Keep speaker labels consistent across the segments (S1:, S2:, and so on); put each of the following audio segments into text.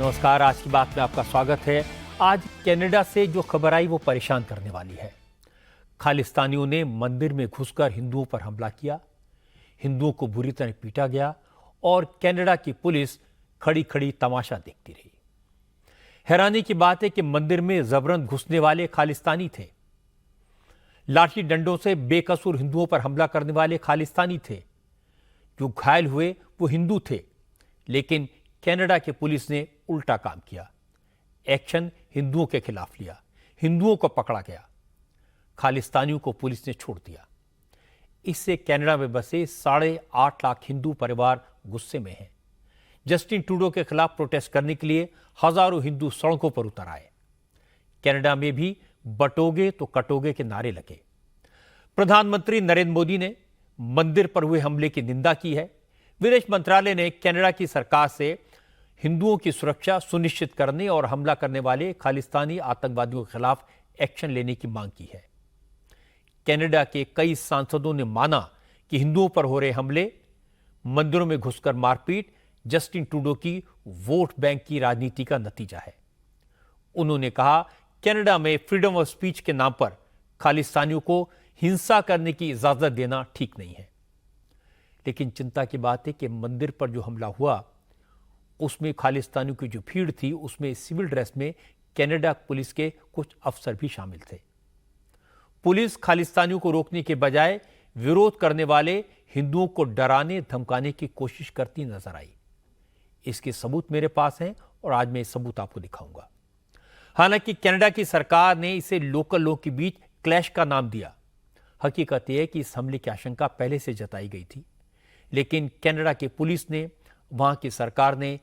S1: नमस्कार। आज की बात में आपका स्वागत है। आज कनाडा से जो खबर आई वो परेशान करने वाली है। खालिस्तानियों ने मंदिर में घुसकर हिंदुओं पर हमला किया, हिंदुओं को बुरी तरह पीटा गया और कनाडा की पुलिस खड़ी खड़ी तमाशा देखती रही। हैरानी की बात है कि मंदिर में जबरन घुसने वाले खालिस्तानी थे। लाठी डंडों से बेकसूर हिंदुओं पर हमला करने वाले खालिस्तानी थे। जो घायल हुए वो हिंदू थे, लेकिन कनाडा की पुलिस ने उल्टा काम किया। एक्शन हिंदुओं के खिलाफ लिया, हिंदुओं को पकड़ा गया, खालिस्तानियों को पुलिस ने छोड़ दिया। इससे कनाडा में बसे 8.5 लाख हिंदू परिवार गुस्से में हैं। जस्टिन ट्रूडो के खिलाफ प्रोटेस्ट करने के लिए हजारों हिंदू सड़कों पर उतर आए। कनाडा में भी बटोगे तो कटोगे के नारे लगे। प्रधानमंत्री नरेंद्र मोदी ने मंदिर पर हुए हमले की निंदा की है। विदेश मंत्रालय ने कनाडा की सरकार से हिंदुओं की सुरक्षा सुनिश्चित करने और हमला करने वाले खालिस्तानी आतंकवादियों के खिलाफ एक्शन लेने की मांग की है। कनाडा के कई सांसदों ने माना कि हिंदुओं पर हो रहे हमले, मंदिरों में घुसकर मारपीट जस्टिन ट्रूडो की वोट बैंक की राजनीति का नतीजा है। उन्होंने कहा, कनाडा में फ्रीडम ऑफ स्पीच के नाम पर खालिस्तानियों को हिंसा करने की इजाजत देना ठीक नहीं है। लेकिन चिंता की बात है कि मंदिर पर जो हमला हुआ उसमें खालिस्तानियों की जो भीड़ थी उसमें सिविल ड्रेस में कनाडा पुलिस के कुछ अफसर भी शामिल थे। पुलिस खालिस्तानियों को रोकने के बजाय विरोध करने वाले हिंदुओं को डराने धमकाने की कोशिश करती नजर आई। इसके सबूत मेरे पास हैं और आज मैं ये सबूत आपको दिखाऊंगा। हालांकि कनाडा की सरकार ने इसे लोकल लोगों के बीच क्लैश का नाम दिया। हकीकत यह है कि इस हमले की आशंका पहले से जताई गई थी, लेकिन कनाडा की पुलिस ने, वहां की सरकार ने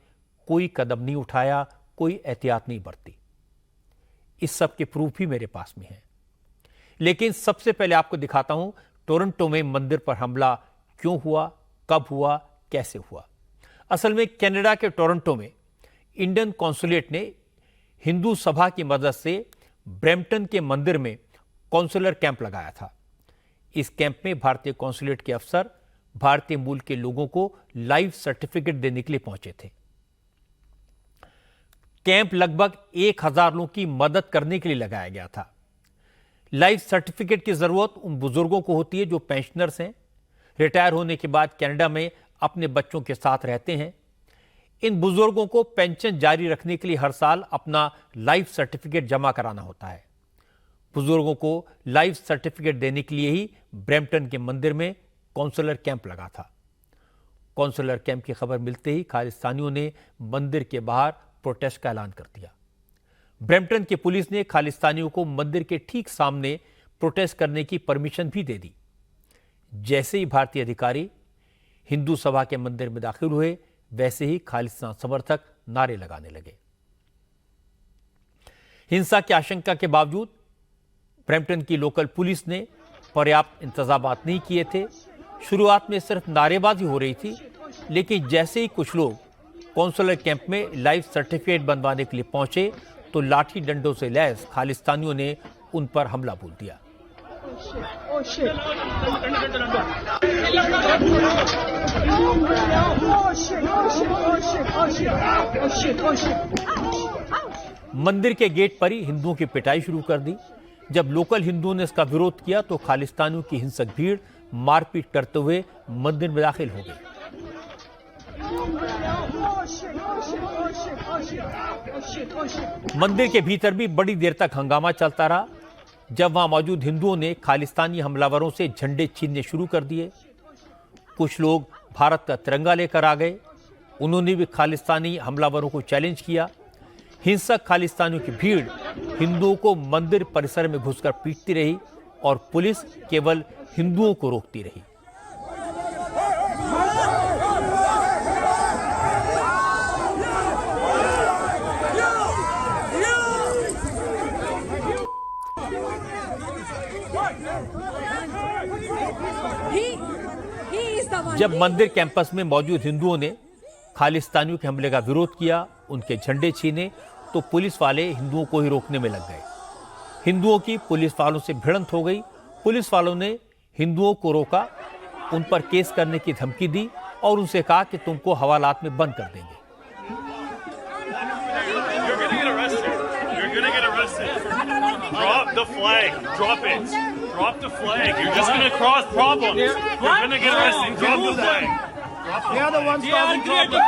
S1: कोई कदम नहीं उठाया, कोई एहतियात नहीं बरती। इस सब के प्रूफ भी मेरे पास में है। लेकिन सबसे पहले आपको दिखाता हूं टोरंटो में मंदिर पर हमला क्यों हुआ, कब हुआ, कैसे हुआ। असल में कनाडा के टोरंटो में इंडियन कॉन्सुलेट ने हिंदू सभा की मदद से ब्रैम्पटन के मंदिर में कॉन्सुलर कैंप लगाया था। इस कैंप में भारतीय कॉन्सुलेट के अफसर भारतीय मूल के लोगों को लाइफ सर्टिफिकेट देने के लिए पहुंचे थे। कैंप लगभग 1000 लोगों की मदद करने के लिए लगाया गया था। लाइफ सर्टिफिकेट की जरूरत उन बुजुर्गों को होती है जो पेंशनर्स हैं, रिटायर होने के बाद कनाडा में अपने बच्चों के साथ रहते हैं। इन बुजुर्गों को पेंशन जारी रखने के लिए हर साल अपना लाइफ सर्टिफिकेट जमा कराना होता है। बुजुर्गों को लाइफ सर्टिफिकेट देने के लिए ही ब्रैम्पटन के मंदिर में कॉन्सुलर कैंप लगा था। कॉन्सुलर कैंप की खबर मिलते ही खालिस्तानियों ने मंदिर के बाहर प्रोटेस्ट का ऐलान कर दिया। ब्रैम्पटन की पुलिस ने खालिस्तानियों को मंदिर के ठीक सामने प्रोटेस्ट करने की परमिशन भी दे दी। जैसे ही भारतीय अधिकारी हिंदू सभा के मंदिर में दाखिल हुए, वैसे ही खालिस्तान समर्थक नारे लगाने लगे। हिंसा की आशंका के बावजूद ब्रैम्पटन की लोकल पुलिस ने पर्याप्त इंतजाम नहीं किए थे। शुरुआत में सिर्फ नारेबाजी हो रही थी, लेकिन जैसे ही कुछ लोग कॉन्सुलर कैंप में लाइफ सर्टिफिकेट बनवाने के लिए पहुंचे तो लाठी डंडों से लैस खालिस्तानियों ने उन पर हमला बोल दिया। मंदिर के गेट पर ही हिंदुओं की पिटाई शुरू कर दी। जब लोकल हिंदुओं ने इसका विरोध किया तो खालिस्तानियों की हिंसक भीड़ मारपीट करते हुए मंदिर में दाखिल हो गई। मंदिर के भीतर भी बड़ी देर तक हंगामा चलता रहा। जब वहां मौजूद हिंदुओं ने खालिस्तानी हमलावरों से झंडे छीनने शुरू कर दिए। कुछ लोग भारत का तिरंगा लेकर आ गए। उन्होंने भी खालिस्तानी हमलावरों को चैलेंज किया। हिंसक खालिस्तानियों की भीड़ हिंदुओं को मंदिर परिसर में घुसकर पीटती रही और पुलिस केवल हिंदुओं को रोकती रही। जब मंदिर कैंपस में मौजूद हिंदुओं ने खालिस्तानियों के हमले का विरोध किया, उनके झंडे छीने, तो पुलिस वाले हिंदुओं को ही रोकने में लग गए। हिंदुओं की पुलिस वालों से भिड़ंत हो गई। पुलिस वालों ने हिंदुओं को रोका, उन पर केस करने की धमकी दी और उनसे कहा कि तुमको हवालात में बंद कर देंगे।
S2: arrested. Drop the flag. Drop it. Drop the flag. You're just going to cause problems. You're going to get arrested. Drop the flag.
S3: They are the ones causing problems.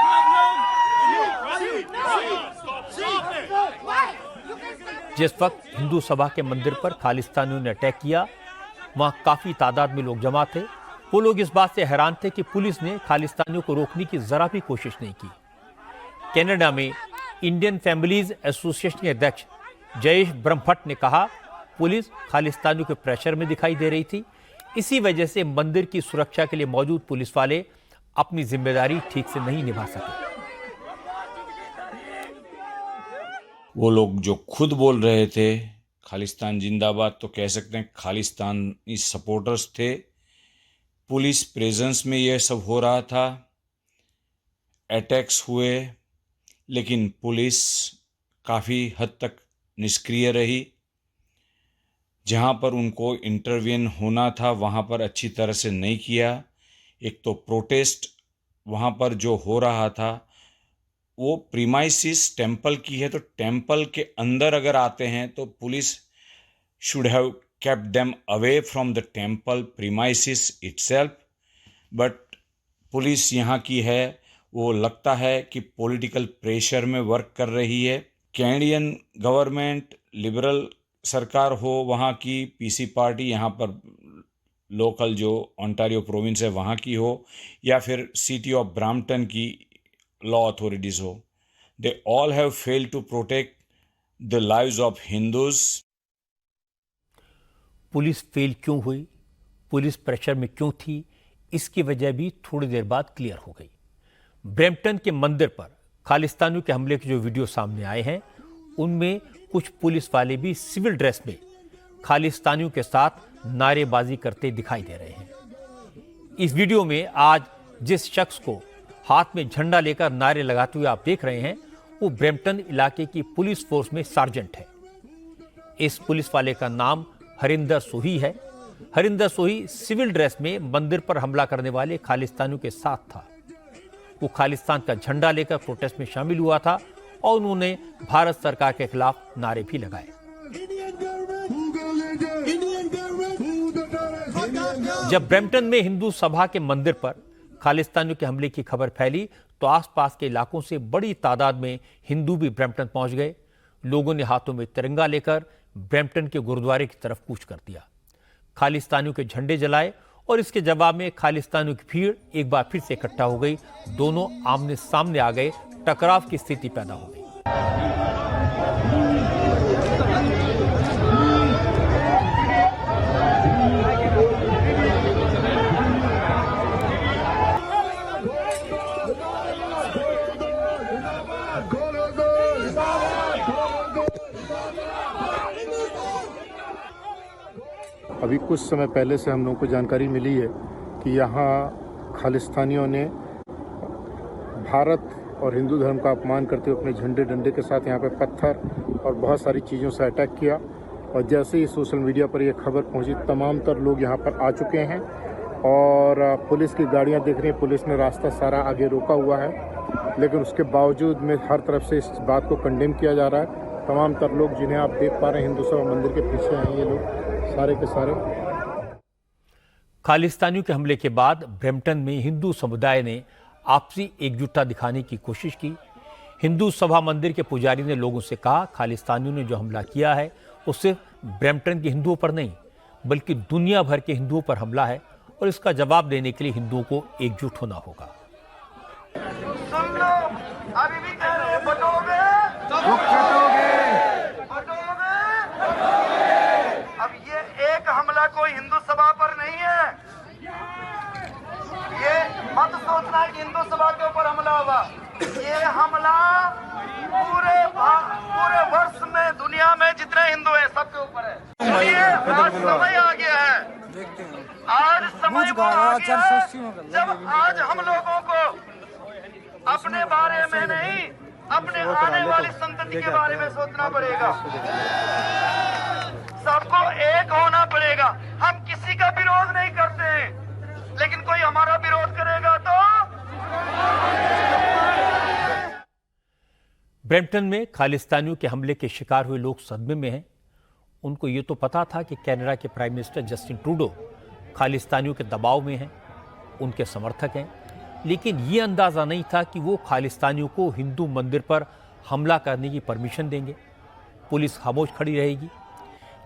S1: जिस वक्त हिंदू सभा के मंदिर पर खालिस्तानियों ने अटैक किया, वहां काफी तादाद में लोग जमा थे। वो लोग इस बात से हैरान थे कि पुलिस ने खालिस्तानियों को रोकने की जरा भी कोशिश नहीं की। कनाडा में इंडियन फैमिलीज एसोसिएशन के अध्यक्ष जयेश ब्रह्मभट्ट ने कहा, पुलिस खालिस्तानियों के प्रेशर में दिखाई दे रही थी। इसी वजह से मंदिर की सुरक्षा के लिए मौजूद पुलिस वाले अपनी जिम्मेदारी ठीक से नहीं निभा सके।
S4: वो लोग जो खुद बोल रहे थे खालिस्तान जिंदाबाद, तो कह सकते हैं खालिस्तानी सपोर्टर्स थे। पुलिस प्रेजेंस में यह सब हो रहा था, अटैक्स हुए, लेकिन पुलिस काफ़ी हद तक निष्क्रिय रही। जहाँ पर उनको इंटरवेन होना था वहाँ पर अच्छी तरह से नहीं किया। एक तो प्रोटेस्ट वहाँ पर जो हो रहा था वो प्रीमाइसिस टेम्पल की है, तो टेम्पल के अंदर अगर आते हैं तो police should have kept them away from the temple premises itself. But police यहाँ की है वो लगता है कि पॉलिटिकल प्रेशर में वर्क कर रही है। कैनेडियन गवर्नमेंट, लिबरल सरकार हो वहाँ की, पीसी पार्टी यहाँ पर लोकल जो ओंटारियो प्रोविंस है वहाँ की हो, या फिर सिटी ऑफ ब्राम्पटन की लॉ अथॉरिटीज़ हो, they all have failed to protect the lives of Hindus.
S1: Police fail क्यों हुई, पुलिस प्रेशर में क्यों थी, इसकी वजह भी थोड़ी देर बाद क्लियर हो गई। ब्रैम्पटन के मंदिर पर खालिस्तानियों के हमले के जो वीडियो सामने आए हैं, उनमें कुछ पुलिस वाले भी सिविल ड्रेस में खालिस्तानियों के साथ नारेबाजी करते दिखाई दे रहे हैं। इस वीडियो में आज जिस शख्स को हाथ में झंडा लेकर नारे लगाते हुए आप देख रहे हैं, वो ब्रैम्पटन इलाके की पुलिस फोर्स में सार्जेंट है। इस पुलिस वाले का नाम हरिंदर सोही है। हरिंदर सोही सिविल ड्रेस में मंदिर पर हमला करने वाले खालिस्तानियों के साथ था। वो खालिस्तान का झंडा लेकर प्रोटेस्ट में शामिल हुआ था और उन्होंने भारत सरकार के खिलाफ नारे भी लगाए। जब ब्रैम्पटन में हिंदू सभा के मंदिर पर खालिस्तानियों के हमले की खबर फैली तो आसपास के इलाकों से बड़ी तादाद में हिंदू भी ब्रैम्पटन पहुंच गए। लोगों ने हाथों में तिरंगा लेकर ब्रैम्पटन के गुरुद्वारे की तरफ कूच कर दिया, खालिस्तानियों के झंडे जलाए और इसके जवाब में खालिस्तानियों की भीड़ एक बार फिर से इकट्ठा हो गई। दोनों आमने सामने आ गए, टकराव की स्थिति पैदा हो गई।
S5: अभी कुछ समय पहले से हम लोगों को जानकारी मिली है कि यहाँ खालिस्तानियों ने भारत और हिंदू धर्म का अपमान करते हुए अपने झंडे डंडे के साथ यहाँ पे पत्थर और बहुत सारी चीज़ों से अटैक किया। और जैसे ही सोशल मीडिया पर यह खबर पहुँची, तमाम तर लोग यहाँ पर आ चुके हैं और पुलिस की गाड़ियाँ दिख रही हैं। पुलिस ने रास्ता सारा आगे रोका हुआ है, लेकिन उसके बावजूद में हर तरफ से इस बात को कंडेम किया जा रहा है। तमाम तर लोग जिन्हें आप देख पा रहे हैं हिंदू सभा मंदिर के पीछे हैं, ये लोग सारे के सारे।
S1: खालिस्तानियों के हमले के बाद ब्रैम्पटन में हिंदू समुदाय ने आपसी एकजुटता दिखाने की कोशिश की। हिंदू सभा मंदिर के पुजारी ने लोगों से कहा, खालिस्तानियों ने जो हमला किया है वो सिर्फ ब्रैम्पटन के हिंदुओं पर नहीं बल्कि दुनिया भर के हिंदुओं पर हमला है और इसका जवाब देने के लिए हिंदुओं को एकजुट होना होगा।
S3: सुन लो, अभी भी कह रहे हैं बटोगे, अब ये एक हमला कोई हिंदू सभा पर नहीं है। ये मत सोचना कि हिंदू सभा के ऊपर हमला हुआ। ये हमला पूरे वर्ष में दुनिया में जितने हिंदू हैं सबके ऊपर है। आज समय आ गया है, आज समय वो आ गया है जब आज हम लोगों को अपने बारे में नहीं, अपने आने वाली संतति के बारे में सोचना पड़ेगा। सबको एक होना पड़ेगा। हम किसी का विरोध नहीं करते हैं, लेकिन कोई हमारा विरोध करेगा तो।
S1: ब्रैम्पटन में खालिस्तानियों के हमले के शिकार हुए लोग सदमे में हैं। उनको ये तो पता था कि कनाडा के प्राइम मिनिस्टर जस्टिन ट्रूडो खालिस्तानियों के दबाव में हैं, उनके समर्थक हैं, लेकिन ये अंदाज़ा नहीं था कि वो खालिस्तानियों को हिंदू मंदिर पर हमला करने की परमिशन देंगे। पुलिस खामोश खड़ी रहेगी।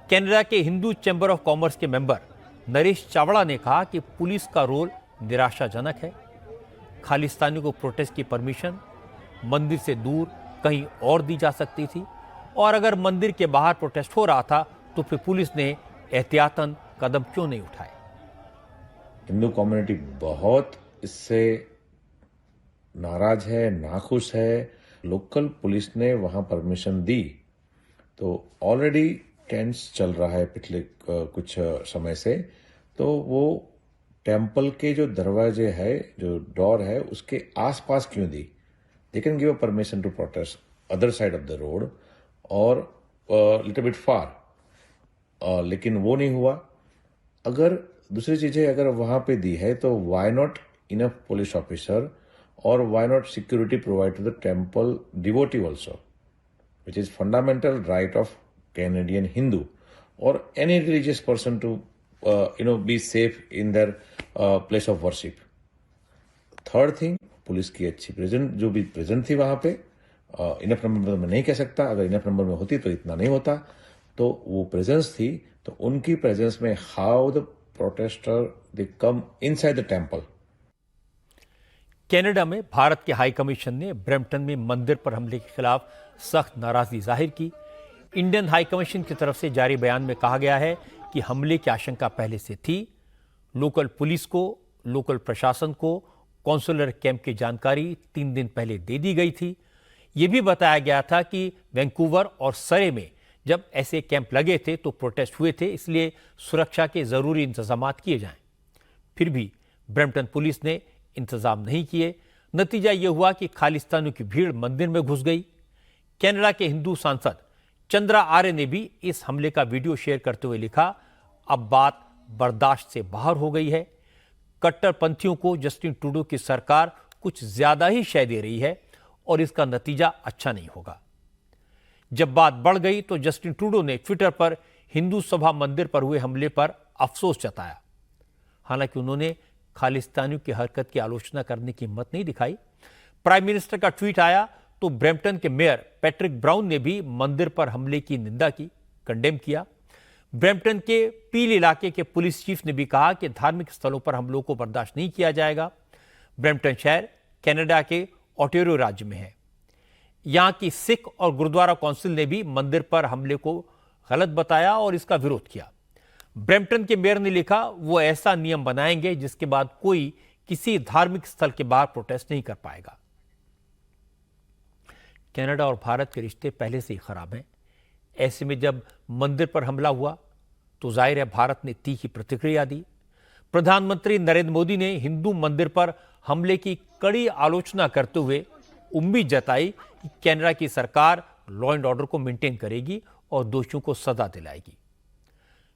S1: कनाडा के हिंदू चैम्बर ऑफ कॉमर्स के मेंबर नरेश चावड़ा ने कहा कि पुलिस का रोल निराशाजनक है। खालिस्तानियों को प्रोटेस्ट की परमिशन मंदिर से दूर कहीं और दी जा सकती थी, और अगर मंदिर के बाहर प्रोटेस्ट हो रहा था तो फिर पुलिस ने एहतियातन कदम क्यों नहीं उठाए।
S6: हिंदू कम्युनिटी बहुत इससे नाराज है, नाखुश है। लोकल पुलिस ने वहां परमिशन दी तो ऑलरेडी टेंट्स चल रहा है पिछले कुछ समय से, तो वो टेम्पल के जो दरवाजे है, जो डोर है, उसके आसपास क्यों दी। They can give a permission to protest other side of the road और लिटिल बिट फार, लेकिन वो नहीं हुआ। अगर दूसरी चीजें अगर वहां पे दी है तो why not enough police officer और why not security provide to the temple devotee also, which is fundamental right of Canadian Hindu और any religious person to be safe in their place of worship. Third thing, police की अच्छी present जो भी present थी वहां पे, enough number में नहीं कह सकता, अगर इनफ नंबर में होती तो इतना नहीं होता, तो वो प्रेजेंस थी, तो उनकी प्रेजेंस में how the protester they come inside the temple.
S1: Canada में भारत के हाई कमीशन ने ब्रैम्पटन में मंदिर पर हमले के खिलाफ सख्त नाराजगी जाहिर की। इंडियन हाई कमीशन की तरफ से जारी बयान में कहा गया है कि हमले की आशंका पहले से थी। लोकल पुलिस को, लोकल प्रशासन को कॉन्सुलर कैंप की जानकारी 3 दिन पहले दे दी गई थी। यह भी बताया गया था कि वैंकूवर और सरे में जब ऐसे कैंप लगे थे तो प्रोटेस्ट हुए थे, इसलिए सुरक्षा के जरूरी इंतजाम किए जाएं। फिर भी ब्रैम्पटन पुलिस ने इंतजाम नहीं किए। नतीजा यह हुआ कि खालिस्तानियों की भीड़ मंदिर में घुस गई। कनाडा के हिंदू सांसद चंद्रा आर्य ने भी इस हमले का वीडियो शेयर करते हुए लिखा, अब बात बर्दाश्त से बाहर हो गई है। कट्टरपंथियों को जस्टिन ट्रूडो की सरकार कुछ ज्यादा ही शय दे रही है और इसका नतीजा अच्छा नहीं होगा। जब बात बढ़ गई तो जस्टिन ट्रूडो ने ट्विटर पर हिंदू सभा मंदिर पर हुए हमले पर अफसोस जताया। हालांकि उन्होंने खालिस्तानियों की हरकत की आलोचना करने की हिम्मत नहीं दिखाई। प्राइम मिनिस्टर का ट्वीट आया तो ब्रैम्पटन के मेयर पैट्रिक ब्राउन ने भी मंदिर पर हमले की निंदा की, कंडेम किया। ब्रैम्पटन के पील इलाके के पुलिस चीफ ने भी कहा कि धार्मिक स्थलों पर हमलों को बर्दाश्त नहीं किया जाएगा। ब्रैम्पटन शहर कनाडा के ओंटारियो राज्य में है। यहां की सिख और गुरुद्वारा काउंसिल ने भी मंदिर पर हमले को गलत बताया और इसका विरोध किया। ब्रैम्पटन के मेयर ने लिखा, वो ऐसा नियम बनाएंगे जिसके बाद कोई किसी धार्मिक स्थल के बाहर प्रोटेस्ट नहीं कर पाएगा। कनाडा और भारत के रिश्ते पहले से ही खराब हैं। ऐसे में जब मंदिर पर हमला हुआ तो जाहिर है भारत ने तीखी प्रतिक्रिया दी। प्रधानमंत्री नरेंद्र मोदी ने हिंदू मंदिर पर हमले की कड़ी आलोचना करते हुए उम्मीद जताई कि कनाडा की सरकार लॉ एंड ऑर्डर को मेंटेन करेगी और दोषियों को सजा दिलाएगी।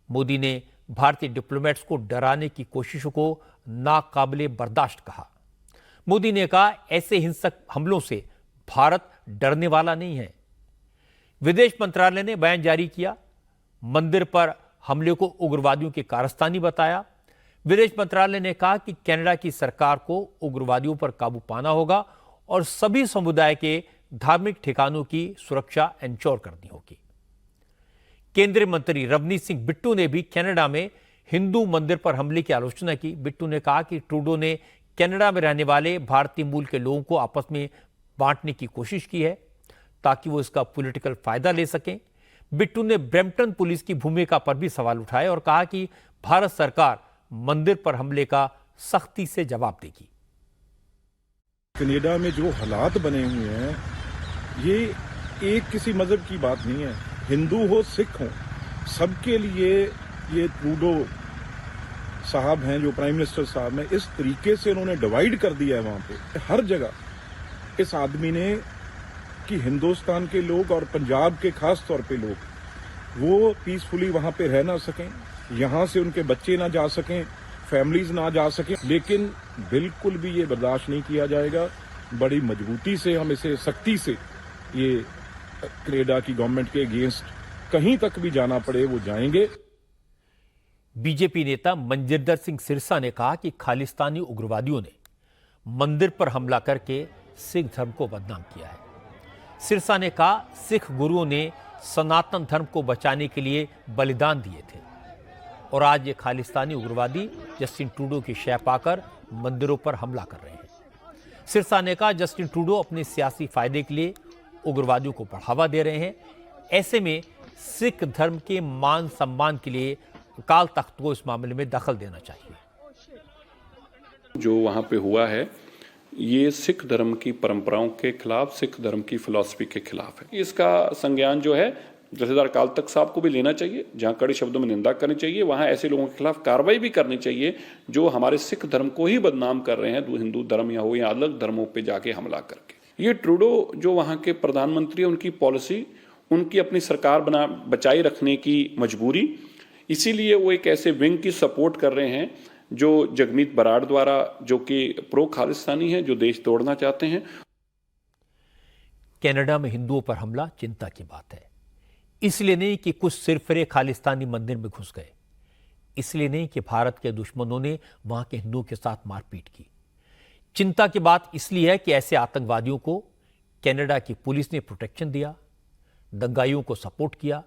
S1: मोदी ने भारतीय डिप्लोमेट्स को डराने की कोशिशों को नाकाबिले बर्दाश्त कहा। मोदी ने कहा, ऐसे हिंसक हमलों से भारत डरने वाला नहीं है। विदेश मंत्रालय ने बयान जारी किया, मंदिर पर हमले को उग्रवादियों की कारस्तानी बताया। विदेश मंत्रालय ने कहा कि कनाडा की सरकार को उग्रवादियों पर काबू पाना होगा और सभी समुदाय के धार्मिक ठिकानों की सुरक्षा एंश्योर करनी होगी। केंद्रीय मंत्री रवनीत सिंह बिट्टू ने भी कनाडा में हिंदू मंदिर पर हमले की आलोचना की। बिट्टू ने कहा कि ट्रूडो ने कनाडा में रहने वाले भारतीय मूल के लोगों को आपस में बांटने की कोशिश की है ताकि वो इसका पॉलिटिकल फायदा ले सकें। बिट्टू ने ब्रैम्पटन पुलिस की भूमिका पर भी सवाल उठाए और कहा कि भारत सरकार मंदिर पर हमले का सख्ती से जवाब देगी।
S7: कनाडा में जो हालात बने हुए हैं, ये एक किसी मजहब की बात नहीं है। हिंदू हो, सिख हो, सबके लिए ये ट्रूडो साहब हैं जो प्राइम मिनिस्टर साहब हैं, इस तरीके से उन्होंने डिवाइड कर दिया है वहां पे। हर जगह इस आदमी ने कि हिंदुस्तान के लोग और पंजाब के खास तौर पे लोग वो पीसफुली वहां पे रह ना सकें, यहां से उनके बच्चे ना जा सकें, फैमिलीज ना जा सकें, लेकिन बिल्कुल भी ये बर्दाश्त नहीं किया जाएगा। बड़ी मजबूती से हम इसे सख्ती से ये कनाडा की गवर्नमेंट के अगेंस्ट कहीं तक भी जाना पड़े वो जाएंगे।
S1: बीजेपी नेता मंजिंदर सिंह सिरसा ने कहा कि खालिस्तानी उग्रवादियों ने मंदिर पर हमला करके सिख धर्म को बदनाम किया है। सिरसा ने कहा, सिख गुरुओं ने सनातन धर्म को बचाने के लिए बलिदान दिए थे और आज ये खालिस्तानी उग्रवादी जस्टिन ट्रूडो की शय पाकर मंदिरों पर हमला कर रहे हैं। सिरसा ने कहा, जस्टिन ट्रूडो अपने सियासी फायदे के लिए उग्रवादियों को बढ़ावा दे रहे हैं। ऐसे में सिख धर्म के मान सम्मान के लिए अकाल तख्त को इस मामले में दखल देना चाहिए।
S8: जो वहाँ पे हुआ है ये सिख धर्म की परंपराओं के खिलाफ, सिख धर्म की फिलॉसफी के खिलाफ है। इसका संज्ञान जो है जथेदार अकाल तख्त साहब को भी लेना चाहिए, जहाँ कड़े शब्दों में निंदा करनी चाहिए, वहाँ ऐसे लोगों के खिलाफ कार्रवाई भी करनी चाहिए जो हमारे सिख धर्म को ही बदनाम कर रहे हैं, हिंदू धर्म या हो या अलग धर्मों पे जाके हमला करके। ये ट्रूडो जो वहाँ के प्रधानमंत्री, उनकी पॉलिसी, उनकी अपनी सरकार बचाए रखने की मजबूरी, इसीलिए वो एक ऐसे विंग की सपोर्ट कर रहे हैं जो जगमीत बराड़ द्वारा, जो कि प्रो खालिस्तानी है, जो देश तोड़ना चाहते हैं।
S1: कनाडा में हिंदुओं पर हमला चिंता की बात है। इसलिए नहीं कि कुछ सिरफिरे खालिस्तानी मंदिर में घुस गए, इसलिए नहीं कि भारत के दुश्मनों ने वहां के हिंदुओं के साथ मारपीट की। चिंता की बात इसलिए है कि ऐसे आतंकवादियों को कनाडा की पुलिस ने प्रोटेक्शन दिया, दंगाइयों को सपोर्ट किया।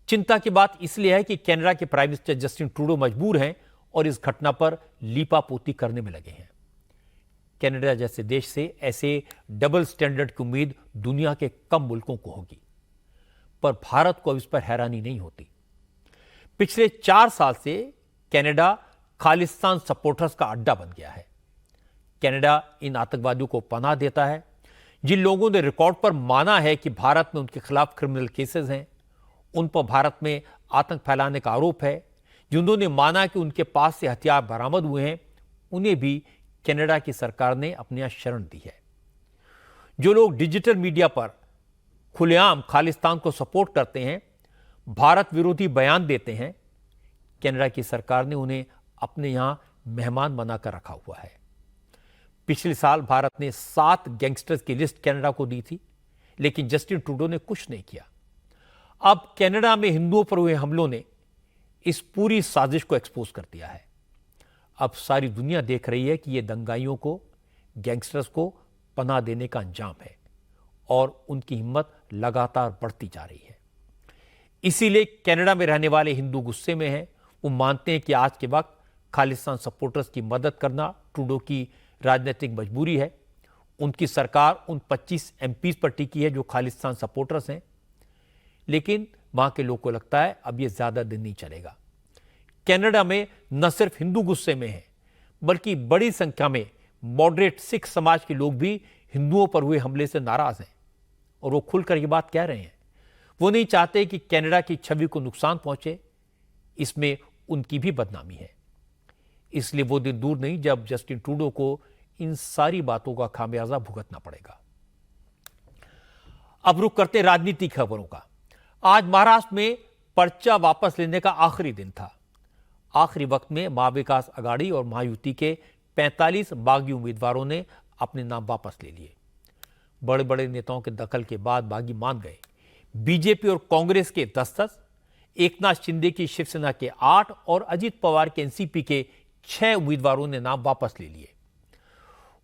S1: चिंता की बात इसलिए है कि कनाडा के प्राइम मिनिस्टर जस्टिन ट्रूडो मजबूर हैं और इस घटना पर लीपापोती करने में लगे हैं। कनाडा जैसे देश से ऐसे डबल स्टैंडर्ड की उम्मीद दुनिया के कम मुल्कों को होगी, पर भारत को अब इस पर हैरानी नहीं होती। पिछले 4 साल से कनाडा खालिस्तान सपोर्टर्स का अड्डा बन गया है। कनाडा इन आतंकवादियों को पनाह देता है। जिन लोगों ने रिकॉर्ड पर माना है कि भारत में उनके खिलाफ क्रिमिनल केसेस हैं, उन पर भारत में आतंक फैलाने का आरोप है, जिन्होंने माना कि उनके पास से हथियार बरामद हुए हैं, उन्हें भी कनाडा की सरकार ने अपने यहां शरण दी है। जो लोग डिजिटल मीडिया पर खुलेआम खालिस्तान को सपोर्ट करते हैं, भारत विरोधी बयान देते हैं, कनाडा की सरकार ने उन्हें अपने यहां मेहमान बनाकर रखा हुआ है। पिछले साल भारत ने 7 गैंगस्टर्स की लिस्ट कनाडा को दी थी, लेकिन जस्टिन ट्रूडो ने कुछ नहीं किया। अब कनाडा में हिंदुओं पर हुए हमलों ने इस पूरी साजिश को एक्सपोज कर दिया है। अब सारी दुनिया देख रही है कि ये दंगाइयों को, गैंगस्टर्स को पनाह देने का अंजाम है और उनकी हिम्मत लगातार बढ़ती जा रही है। इसीलिए कनाडा में रहने वाले हिंदू गुस्से में हैं। वो मानते हैं कि आज के वक्त खालिस्तान सपोर्टर्स की मदद करना ट्रूडो की राजनीतिक मजबूरी है। उनकी सरकार उन 25 एमपीज पर टिकी है जो खालिस्तान सपोर्टर्स हैं, लेकिन वहां के लोगों को लगता है अब यह ज्यादा दिन नहीं चलेगा। कनाडा में न सिर्फ हिंदू गुस्से में हैं, बल्कि बड़ी संख्या में मॉडरेट सिख समाज के लोग भी हिंदुओं पर हुए हमले से नाराज हैं और वो खुलकर ये बात कह रहे हैं। वो नहीं चाहते कि कनाडा की छवि को नुकसान पहुंचे, इसमें उनकी भी बदनामी है। इसलिए वो दिन दूर नहीं जब जस्टिन ट्रूडो को इन सारी बातों का खामियाजा भुगतना पड़ेगा। अब रुक करते राजनीति की खबरों का। आज महाराष्ट्र में पर्चा वापस लेने का आखिरी दिन था। आखिरी वक्त में महाविकास आघाड़ी और महायुति के 45 बागी उम्मीदवारों ने अपने नाम वापस ले लिए। बड़े बड़े नेताओं के दखल के बाद बागी मान गए। बीजेपी और कांग्रेस के 10, एकनाथ शिंदे की शिवसेना के 8 और अजित पवार के एनसीपी के 6 उम्मीदवारों ने नाम वापस ले लिए।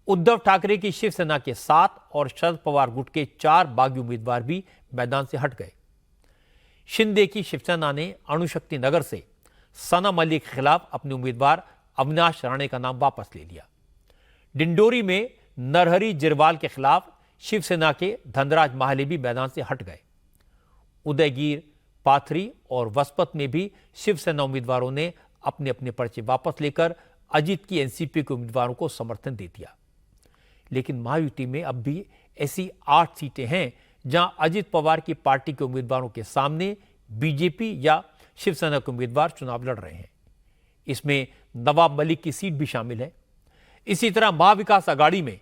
S1: उद्धव ठाकरे की शिवसेना के 7 और शरद पवार गुट के 4 बागी उम्मीदवार भी मैदान से हट गए। शिंदे की शिवसेना ने अणुशक्ति नगर से सना मलिक के खिलाफ अपने उम्मीदवार अविनाश राणे का नाम वापस ले लिया। डिंडोरी में नरहरी जिरवाल के खिलाफ शिवसेना के धनराज माहले भी मैदान से हट गए। उदयगीर, पाथरी और वसपत में भी शिवसेना उम्मीदवारों ने अपने अपने पर्चे वापस लेकर अजित की एनसीपी के उम्मीदवारों को समर्थन दे दिया। लेकिन महायुति में अब भी ऐसी 8 सीटें हैं जहां अजित पवार की पार्टी के उम्मीदवारों के सामने बीजेपी या शिवसेना के उम्मीदवार चुनाव लड़ रहे हैं। इसमें नवाब मलिक की सीट भी शामिल है। इसी तरह महाविकास आघाड़ी में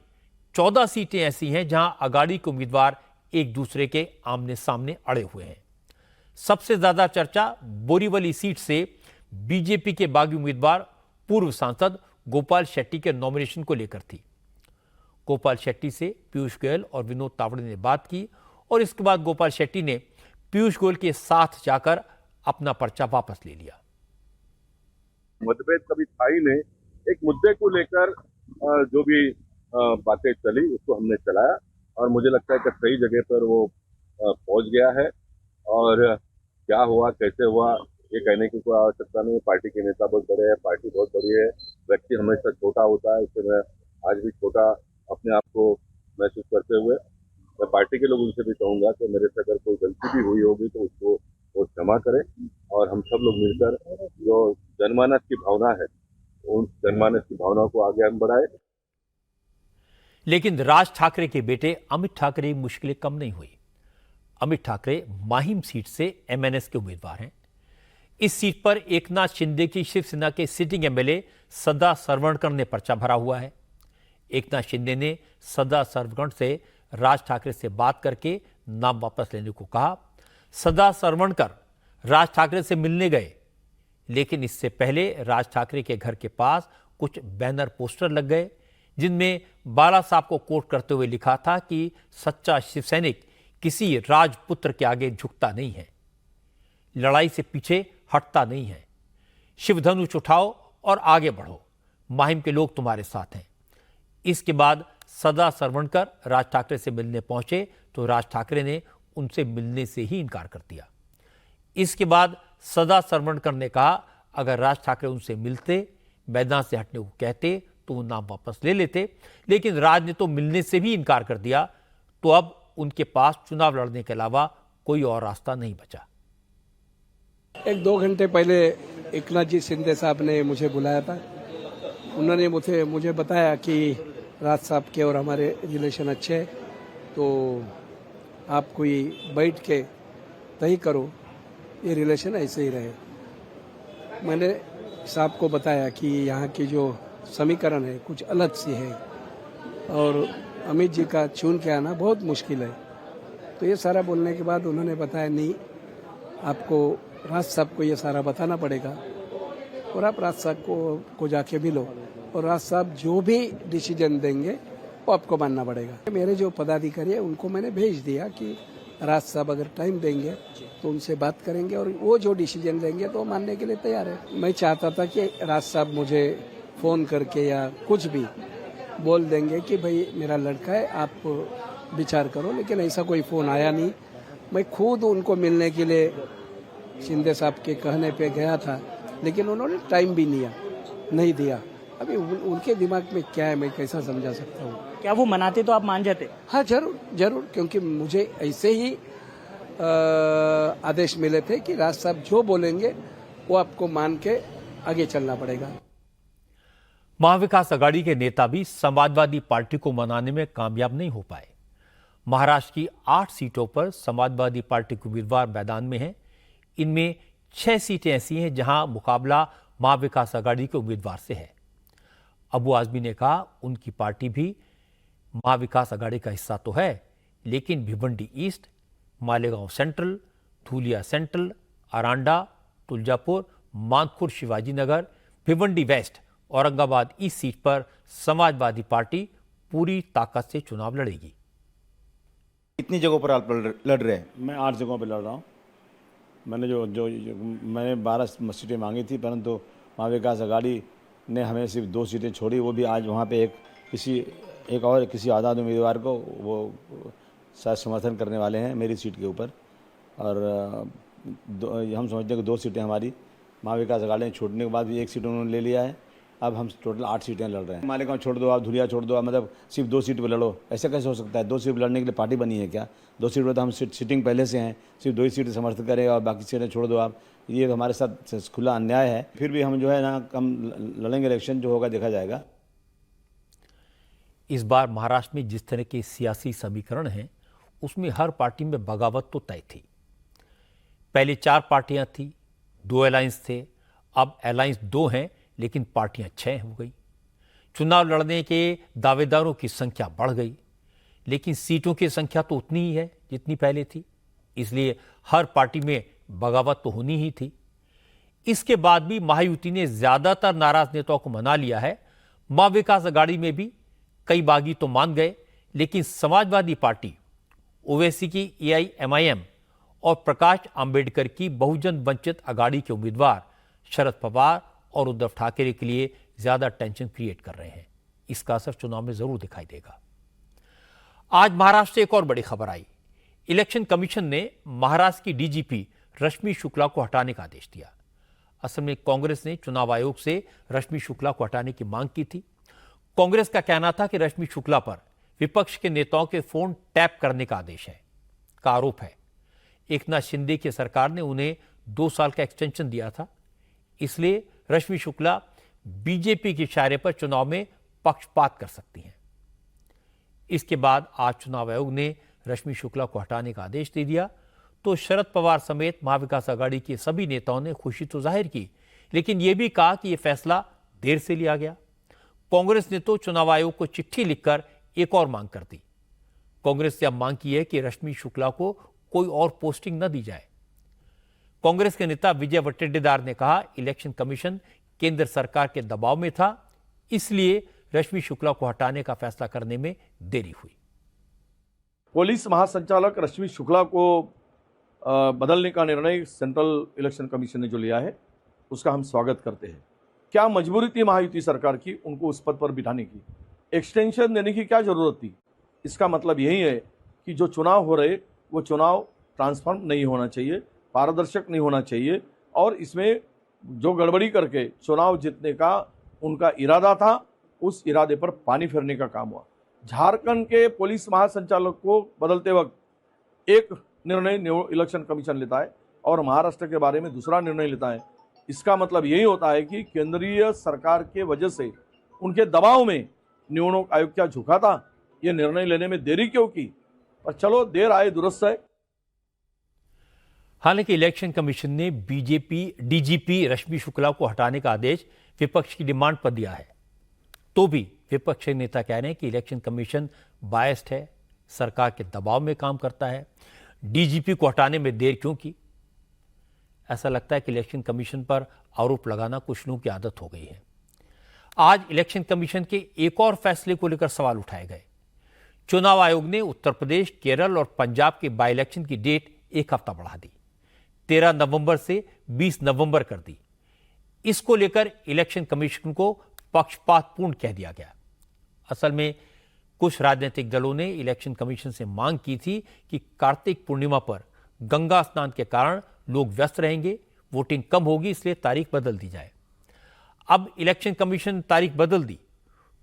S1: 14 सीटें ऐसी हैं जहां आघाड़ी के उम्मीदवार एक दूसरे के आमने सामने अड़े हुए हैं। सबसे ज्यादा चर्चा बोरीवली सीट से बीजेपी के बागी उम्मीदवार पूर्व सांसद गोपाल शेट्टी के नॉमिनेशन को लेकर थी। गोपाल शेट्टी से पीयूष गोयल और विनोद तावड़े ने बात की और इसके बाद गोपाल शेट्टी ने पीयूष गोयल के साथ जाकर अपना पर्चा वापस ले लिया।
S9: मतभेद कभी था ही नहीं। एक मुद्दे को लेकर जो भी बातें चली उसको हमने चलाया और मुझे लगता है कि सही जगह पर वो पहुंच गया है। और क्या हुआ कैसे हुआ ये कहने की कोई आवश्यकता नहीं है। पार्टी के नेता बहुत बड़े हैं, पार्टी बहुत बड़ी है, व्यक्ति हमेशा छोटा होता है। इससे मैं आज भी छोटा अपने आप को महसूस करते हुए मैं पार्टी के लोगों से भी कहूंगा कि मेरे से अगर कोई गलती भी हुई होगी तो उसको वो क्षमा करें और हम सब लोग मिलकर जो जनमानस की भावना है उन जनमानस की भावना को आगे हम बढ़ाएं।
S1: लेकिन राज ठाकरे के बेटे अमित ठाकरे की मुश्किलें कम नहीं हुई। अमित ठाकरे माहिम सीट से एमएनएस के उम्मीदवार हैं। इस सीट पर एकनाथ शिंदे की शिवसेना के सिटिंग एमएलए सदा सरवणकर ने पर्चा भरा हुआ है। एकनाथ शिंदे ने सदा सरवणकर से राज ठाकरे से बात करके नाम वापस लेने को कहा। सदा सरवणकर राज ठाकरे से मिलने गए, लेकिन इससे पहले राज ठाकरे के घर के पास कुछ बैनर पोस्टर लग गए जिनमें बाला साहब को कोट करते हुए लिखा था कि सच्चा शिवसैनिक किसी राजपुत्र के आगे झुकता नहीं है, लड़ाई से पीछे हटता नहीं है, शिवधनुष उठाओ और आगे बढ़ो, माहिम के लोग तुम्हारे साथ हैं। इसके बाद सदा सरवणकर राज ठाकरे से मिलने पहुंचे तो राज ठाकरे ने उनसे मिलने से ही इनकार कर दिया। इसके बाद सदा सरवणकर ने कहा अगर राज ठाकरे उनसे मिलते, मैदान से हटने को कहते तो वो नाम वापस ले लेते, लेकिन राज ने तो मिलने से भी इनकार कर दिया। तो अब उनके पास चुनाव लड़ने के अलावा कोई और रास्ता नहीं बचा।
S10: 1-2 घंटे पहले एकनाथ जी शिंदे साहब ने मुझे बुलाया था। उन्होंने मुझे बताया कि राज साहब के और हमारे रिलेशन अच्छे हैं, तो आप कोई बैठ के तय करो ये रिलेशन ऐसे ही रहे। मैंने साहब को बताया कि यहाँ की जो समीकरण है कुछ अलग सी है और अमित जी का चुन के आना बहुत मुश्किल है। तो ये सारा बोलने के बाद उन्होंने बताया नहीं, आपको राज साहब को ये सारा बताना पड़ेगा और आप राज साहब को जाके मिलो और राज साहब जो भी डिसीजन देंगे वो आपको मानना पड़ेगा। मेरे जो पदाधिकारी है उनको मैंने भेज दिया कि राज साहब अगर टाइम देंगे तो उनसे बात करेंगे और वो जो डिसीजन देंगे तो मानने के लिए तैयार है। मैं चाहता था कि राज साहब मुझे फ़ोन करके या कुछ भी बोल देंगे कि भाई मेरा लड़का है, आप विचार करो, लेकिन ऐसा कोई फ़ोन आया नहीं। मैं खुद उनको मिलने के लिए शिंदे साहब के कहने पे गया था, लेकिन उन्होंने टाइम भी नहीं दिया। अभी उनके दिमाग में क्या है मैं कैसा समझा सकता हूँ।
S11: क्या वो मनाते तो आप मान जाते?
S10: हाँ जरूर, क्योंकि मुझे ऐसे ही आदेश मिले थे कि राज साहब जो बोलेंगे वो आपको मान के आगे चलना पड़ेगा।
S1: महाविकास आघाड़ी के नेता भी समाजवादी पार्टी को मनाने में कामयाब नहीं हो पाए। महाराष्ट्र की 8 सीटों पर समाजवादी पार्टी के उम्मीदवार मैदान में हैं। इनमें 6 सीटें ऐसी हैं जहां मुकाबला महाविकास आघाड़ी के उम्मीदवार से है। अबू आजमी ने कहा उनकी पार्टी भी महाविकास आघाड़ी का हिस्सा तो है, लेकिन Bhiwandi east, Malegaon central, Dhulia central, अरांडा, Tuljapur, Mankhurd Shivaji Nagar, Bhiwandi west, Aurangabad east seat पर समाजवादी पार्टी पूरी ताकत से चुनाव लड़ेगी।
S12: कितनी जगहों पर आप लड़ रहे हैं?
S13: मैं 8 जगहों पर लड़ रहा हूँ। मैंने मैंने 12 सीटें मांगी थी, परंतु महाविकास आघाड़ी ने हमें सिर्फ 2 सीटें छोड़ी। वो भी आज वहाँ पे किसी आज़ाद उम्मीदवार को वो शायद समर्थन करने वाले हैं मेरी सीट के ऊपर। और हम समझते हैं कि 2 सीटें हमारी महाविकास आघाड़ी ने छोड़ने के बाद भी 1 सीट उन्होंने ले लिया है। अब हम टोटल 8 सीटें लड़ रहे हैं। मालेगांव छोड़ दो, आप धुलिया छोड़ दो, मतलब सिर्फ 2 सीट पर लड़ो, ऐसा कैसे हो सकता है? 2 सीट पर लड़ने के लिए पार्टी बनी है क्या? 2 सीट पर तो हम सिटिंग पहले से हैं, सिर्फ 2 ही सीट समर्थन करें और बाकी सीटें छोड़ दो आप। ये तो हमारे साथ खुला अन्याय है। फिर भी हम जो है ना हम लड़ेंगे, इलेक्शन जो होगा देखा जाएगा।
S1: इस बार महाराष्ट्र में जिस तरह के सियासी समीकरण हैं उसमें हर पार्टी में बगावत तो तय थी। पहले 4 पार्टियां थी, 2 अलायंस थे, अब अलायंस 2 हैं लेकिन पार्टियां 6 हो गई। चुनाव लड़ने के दावेदारों की संख्या बढ़ गई, लेकिन सीटों की संख्या तो उतनी ही है जितनी पहले थी। इसलिए हर पार्टी में बगावत तो होनी ही थी। इसके बाद भी महायुति ने ज्यादातर नाराज नेताओं को मना लिया है। महाविकास आघाड़ी में भी कई बागी तो मान गए, लेकिन समाजवादी पार्टी ओवैसी की AIMIM और प्रकाश आंबेडकर की बहुजन वंचित अघाड़ी के उम्मीदवार शरद पवार और उद्धव ठाकरे के लिए ज्यादा टेंशन क्रिएट कर रहे हैं। इसका असर चुनाव में जरूर दिखाई देगा। आज महाराष्ट्र से एक और बड़ी खबर आई। इलेक्शन कमीशन ने महाराष्ट्र की DGP रश्मि शुक्ला को हटाने का आदेश दिया। असल में कांग्रेस ने चुनाव आयोग से रश्मि शुक्ला को हटाने की मांग की थी। कांग्रेस का कहना था कि रश्मि शुक्ला पर विपक्ष के नेताओं के फोन टैप करने का आरोप है। एकनाथ शिंदे की सरकार ने उन्हें 2 साल का एक्सटेंशन दिया था, इसलिए रश्मि शुक्ला बीजेपी के इशारे पर चुनाव में पक्षपात कर सकती हैं। इसके बाद आज चुनाव आयोग ने रश्मि शुक्ला को हटाने का आदेश दे दिया तो शरद पवार समेत महाविकास अघाड़ी के सभी नेताओं ने खुशी तो जाहिर की, लेकिन यह भी कहा कि यह फैसला देर से लिया गया। कांग्रेस ने तो चुनाव आयोग को चिट्ठी लिखकर एक और मांग कर दी। कांग्रेस ने अब मांग की है कि रश्मि शुक्ला को कोई और पोस्टिंग न दी जाए। कांग्रेस के नेता विजय वट्टेदार ने कहा, इलेक्शन कमीशन केंद्र सरकार के दबाव में था, इसलिए रश्मि शुक्ला को हटाने का फैसला करने में देरी हुई।
S7: पुलिस महासंचालक रश्मि शुक्ला को बदलने का निर्णय सेंट्रल इलेक्शन कमीशन ने जो लिया है उसका हम स्वागत करते हैं। क्या मजबूरी थी महायुति सरकार की उनको उस पद पर बिठाने की? एक्सटेंशन देने की क्या जरूरत थी? इसका मतलब यही है कि जो चुनाव हो रहे वो चुनाव ट्रांसफॉर्म नहीं होना चाहिए, पारदर्शक नहीं होना चाहिए, और इसमें जो गड़बड़ी करके चुनाव जीतने का उनका इरादा था उस इरादे पर पानी फेरने का काम हुआ। झारखंड के पुलिस महासंचालक को बदलते वक्त एक निर्णय इलेक्शन कमीशन लेता है और महाराष्ट्र के बारे में दूसरा निर्णय लेता है। इसका मतलब यही होता है कि केंद्रीय सरकार के वजह से उनके दबाव में नियामक आयोग क्या झुका था, ये निर्णय लेने में देरी क्यों की? पर चलो, देर आए दुरुस्त है।
S1: हालांकि इलेक्शन कमीशन ने बीजेपी DGP रश्मि शुक्ला को हटाने का आदेश विपक्ष की डिमांड पर दिया है, तो भी विपक्ष के नेता कह रहे हैं कि इलेक्शन कमीशन बायस्ड है, सरकार के दबाव में काम करता है। DGP को हटाने में देर क्यों की? ऐसा लगता है कि इलेक्शन कमीशन पर आरोप लगाना कुछ लोगों की आदत हो गई है। आज इलेक्शन कमीशन के एक और फैसले को लेकर सवाल उठाए गए। चुनाव आयोग ने उत्तर प्रदेश, केरल और पंजाब के बाई इलेक्शन की डेट एक हफ्ता बढ़ा दी, 13 नवंबर से 20 नवंबर कर दी। इसको लेकर इलेक्शन कमीशन को पक्षपातपूर्ण कह दिया गया। असल में कुछ राजनीतिक दलों ने इलेक्शन कमीशन से मांग की थी कि कार्तिक पूर्णिमा पर गंगा स्नान के कारण लोग व्यस्त रहेंगे, वोटिंग कम होगी, इसलिए तारीख बदल दी जाए। अब इलेक्शन कमीशन तारीख बदल दी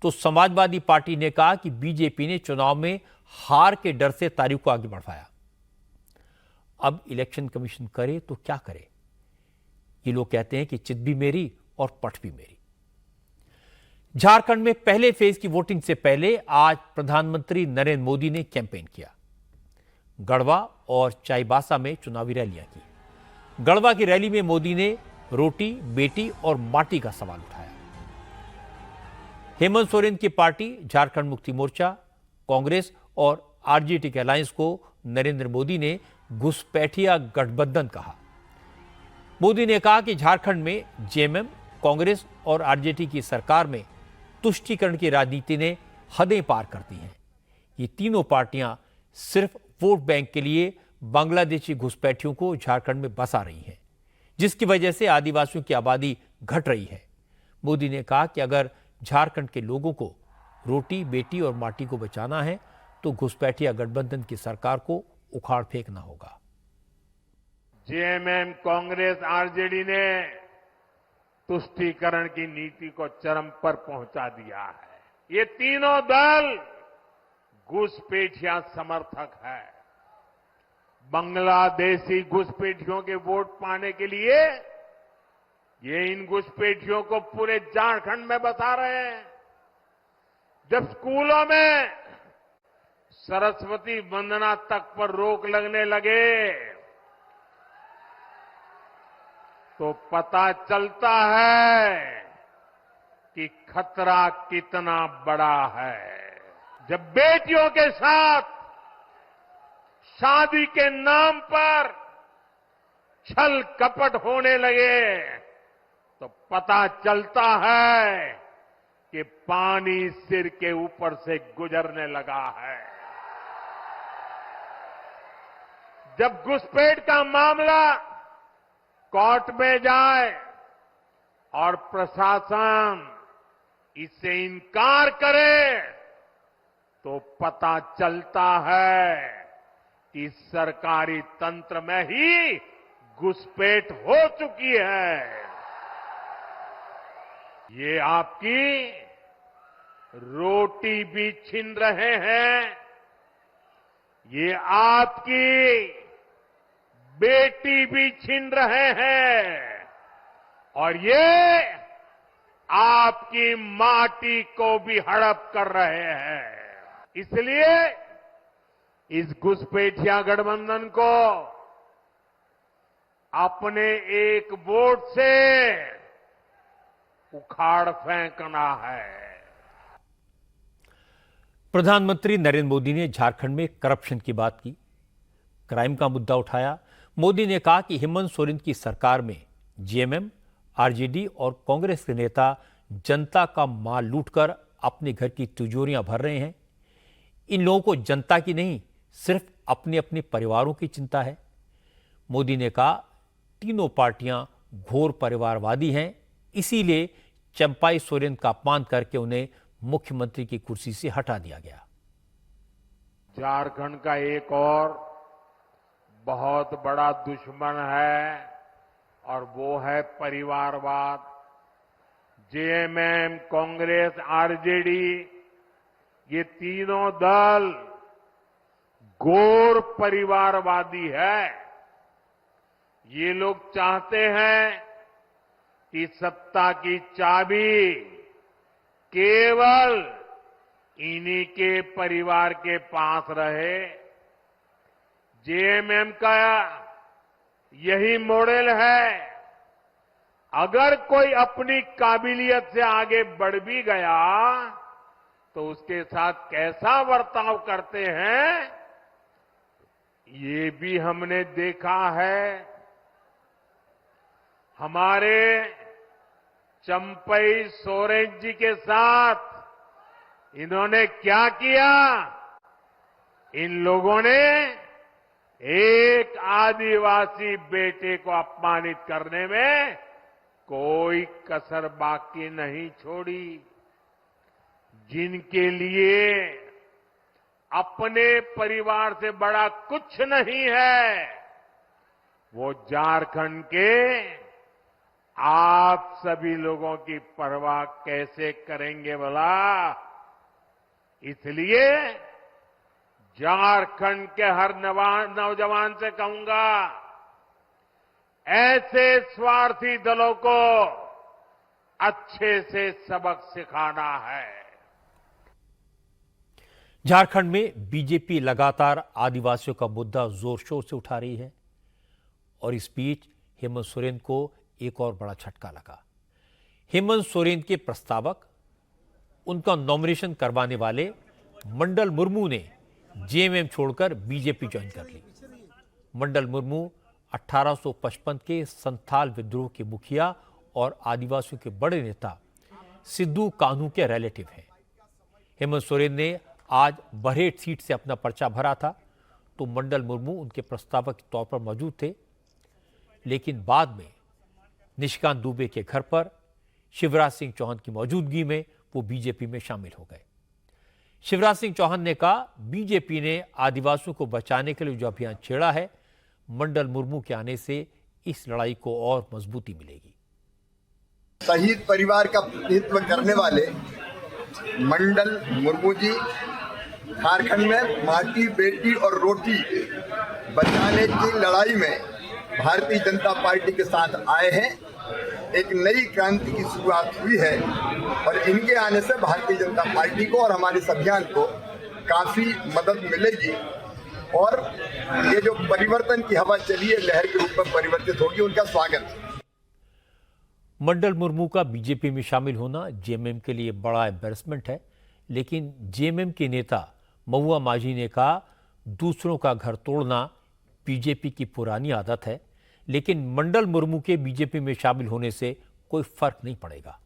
S1: तो समाजवादी पार्टी ने कहा कि बीजेपी ने चुनाव में हार के डर से तारीख को आगे बढ़ाया। अब इलेक्शन कमीशन करे तो क्या करे? ये लोग कहते हैं कि चित भी मेरी और पट भी मेरी। झारखंड में पहले फेज की वोटिंग से पहले आज प्रधानमंत्री नरेंद्र मोदी ने कैंपेन किया। गढ़वा और चाईबासा में चुनावी रैलियां की। गढ़वा की रैली में मोदी ने रोटी, बेटी और माटी का सवाल उठाया। हेमंत सोरेन की पार्टी झारखंड मुक्ति मोर्चा, कांग्रेस और आरजेडी के अलायंस को नरेंद्र मोदी ने घुसपैठिया गठबंधन कहा। मोदी ने कहा कि झारखंड में जेएमएम, कांग्रेस और आरजेडी की सरकार में तुष्टीकरण की राजनीति ने हदें पार कर दी हैं। ये तीनों पार्टियां सिर्फ वोट बैंक के लिए बांग्लादेशी घुसपैठियों को झारखंड में बसा रही हैं, जिसकी वजह से आदिवासियों की आबादी घट रही है। मोदी ने कहा कि अगर झारखंड के लोगों को रोटी, बेटी और माटी को बचाना है तो घुसपैठिया गठबंधन की सरकार को उखाड़ फेंकना होगा।
S11: जेएमएम, कांग्रेस, आरजेडी ने तुष्टीकरण की नीति को चरम पर पहुंचा दिया है। ये तीनों दल घुसपैठिया समर्थक है। बांग्लादेशी घुसपैठियों के वोट पाने के लिए ये इन घुसपैठियों को पूरे झारखंड में बता रहे हैं। जब स्कूलों में सरस्वती वंदना तक पर रोक लगने लगे तो पता चलता है कि खतरा कितना बड़ा है। जब बेटियों के साथ शादी के नाम पर छल कपट होने लगे तो पता चलता है कि पानी सिर के ऊपर से गुजरने लगा है। जब घुसपैठ का मामला कोर्ट में जाए और प्रशासन इससे इनकार करे तो पता चलता है कि सरकारी तंत्र में ही घुसपैठ हो चुकी है। ये आपकी रोटी भी छीन रहे हैं, ये आपकी बेटी भी छीन रहे हैं और ये आपकी माटी को भी हड़प कर रहे हैं। इसलिए इस घुसपैठिया गठबंधन को अपने एक वोट से उखाड़ फेंकना है।
S1: प्रधानमंत्री नरेंद्र मोदी ने झारखंड में करप्शन की बात की, क्राइम का मुद्दा उठाया। मोदी ने कहा कि हेमंत सोरेन की सरकार में जेएमएम, आरजेडी और कांग्रेस के नेता जनता का माल लूटकर अपने घर की तिजोरियां भर रहे हैं। इन लोगों को जनता की नहीं, सिर्फ अपने अपने परिवारों की चिंता है। मोदी ने कहा तीनों पार्टियां घोर परिवारवादी हैं, इसीलिए चंपाई सोरेन का अपमान करके उन्हें मुख्यमंत्री की कुर्सी से हटा दिया गया।
S11: झारखंड का एक और बहुत बड़ा दुश्मन है और वो है परिवारवाद। जेएमएम, कांग्रेस, आरजेडी, ये तीनों दल घोर परिवारवादी है। ये लोग चाहते हैं कि सत्ता की चाबी केवल इन्हीं के परिवार के पास रहे। जेएमएम का यही मॉडल है। अगर कोई अपनी काबिलियत से आगे बढ़ भी गया तो उसके साथ कैसा बर्ताव करते हैं, ये भी हमने देखा है। हमारे चंपई सोरेन जी के साथ इन्होंने क्या किया? इन लोगों ने एक आदिवासी बेटे को अपमानित करने में कोई कसर बाकी नहीं छोड़ी। जिनके लिए अपने परिवार से बड़ा कुछ नहीं है, वो झारखंड के आप सभी लोगों की परवाह कैसे करेंगे भला? इसलिए झारखंड के हर नौजवान से कहूंगा, ऐसे स्वार्थी दलों को अच्छे से सबक सिखाना है।
S1: झारखंड में बीजेपी लगातार आदिवासियों का मुद्दा जोर शोर से उठा रही है और इस बीच हेमंत सोरेन को एक और बड़ा झटका लगा। हेमंत सोरेन के प्रस्तावक, उनका नॉमिनेशन करवाने वाले मंडल मुर्मू ने जेएमएम छोड़कर बीजेपी ज्वाइन कर ली। मंडल मुर्मू 1855 के संथाल विद्रोह के मुखिया और आदिवासियों के बड़े नेता सिद्धू कान्हू के रिलेटिव हैं। हेमंत सोरेन ने आज बरहेट सीट से अपना पर्चा भरा था तो मंडल मुर्मू उनके प्रस्तावक के तौर पर मौजूद थे, लेकिन बाद में निशिकांत दुबे के घर पर शिवराज सिंह चौहान की मौजूदगी में वो बीजेपी में शामिल हो गए। शिवराज सिंह चौहान ने कहा, बीजेपी ने आदिवासियों को बचाने के लिए जो अभियान छेड़ा है, मंडल मुर्मू के आने से इस लड़ाई को और मजबूती मिलेगी।
S14: शहीद परिवार का प्रतिनिधित्व करने वाले मंडल मुर्मू जी झारखंड में माटी, बेटी और रोटी बचाने की लड़ाई में भारतीय जनता पार्टी के साथ आए हैं। एक नई क्रांति की शुरुआत हुई है और इनके आने से भारतीय जनता पार्टी को और हमारे इस अभियान को काफी मदद मिलेगी और ये जो परिवर्तन की हवा चली है, लहर के रूप में परिवर्तित होगी। उनका स्वागत।
S1: मंडल मुर्मू का बीजेपी में शामिल होना जेएमएम के लिए बड़ा एम्बैरेसमेंट है, लेकिन जेएमएम के नेता महुआ माझी ने कहा, दूसरों का घर तोड़ना बीजेपी की पुरानी आदत है, लेकिन मंडल मुर्मू के बीजेपी में शामिल होने से कोई फर्क नहीं पड़ेगा।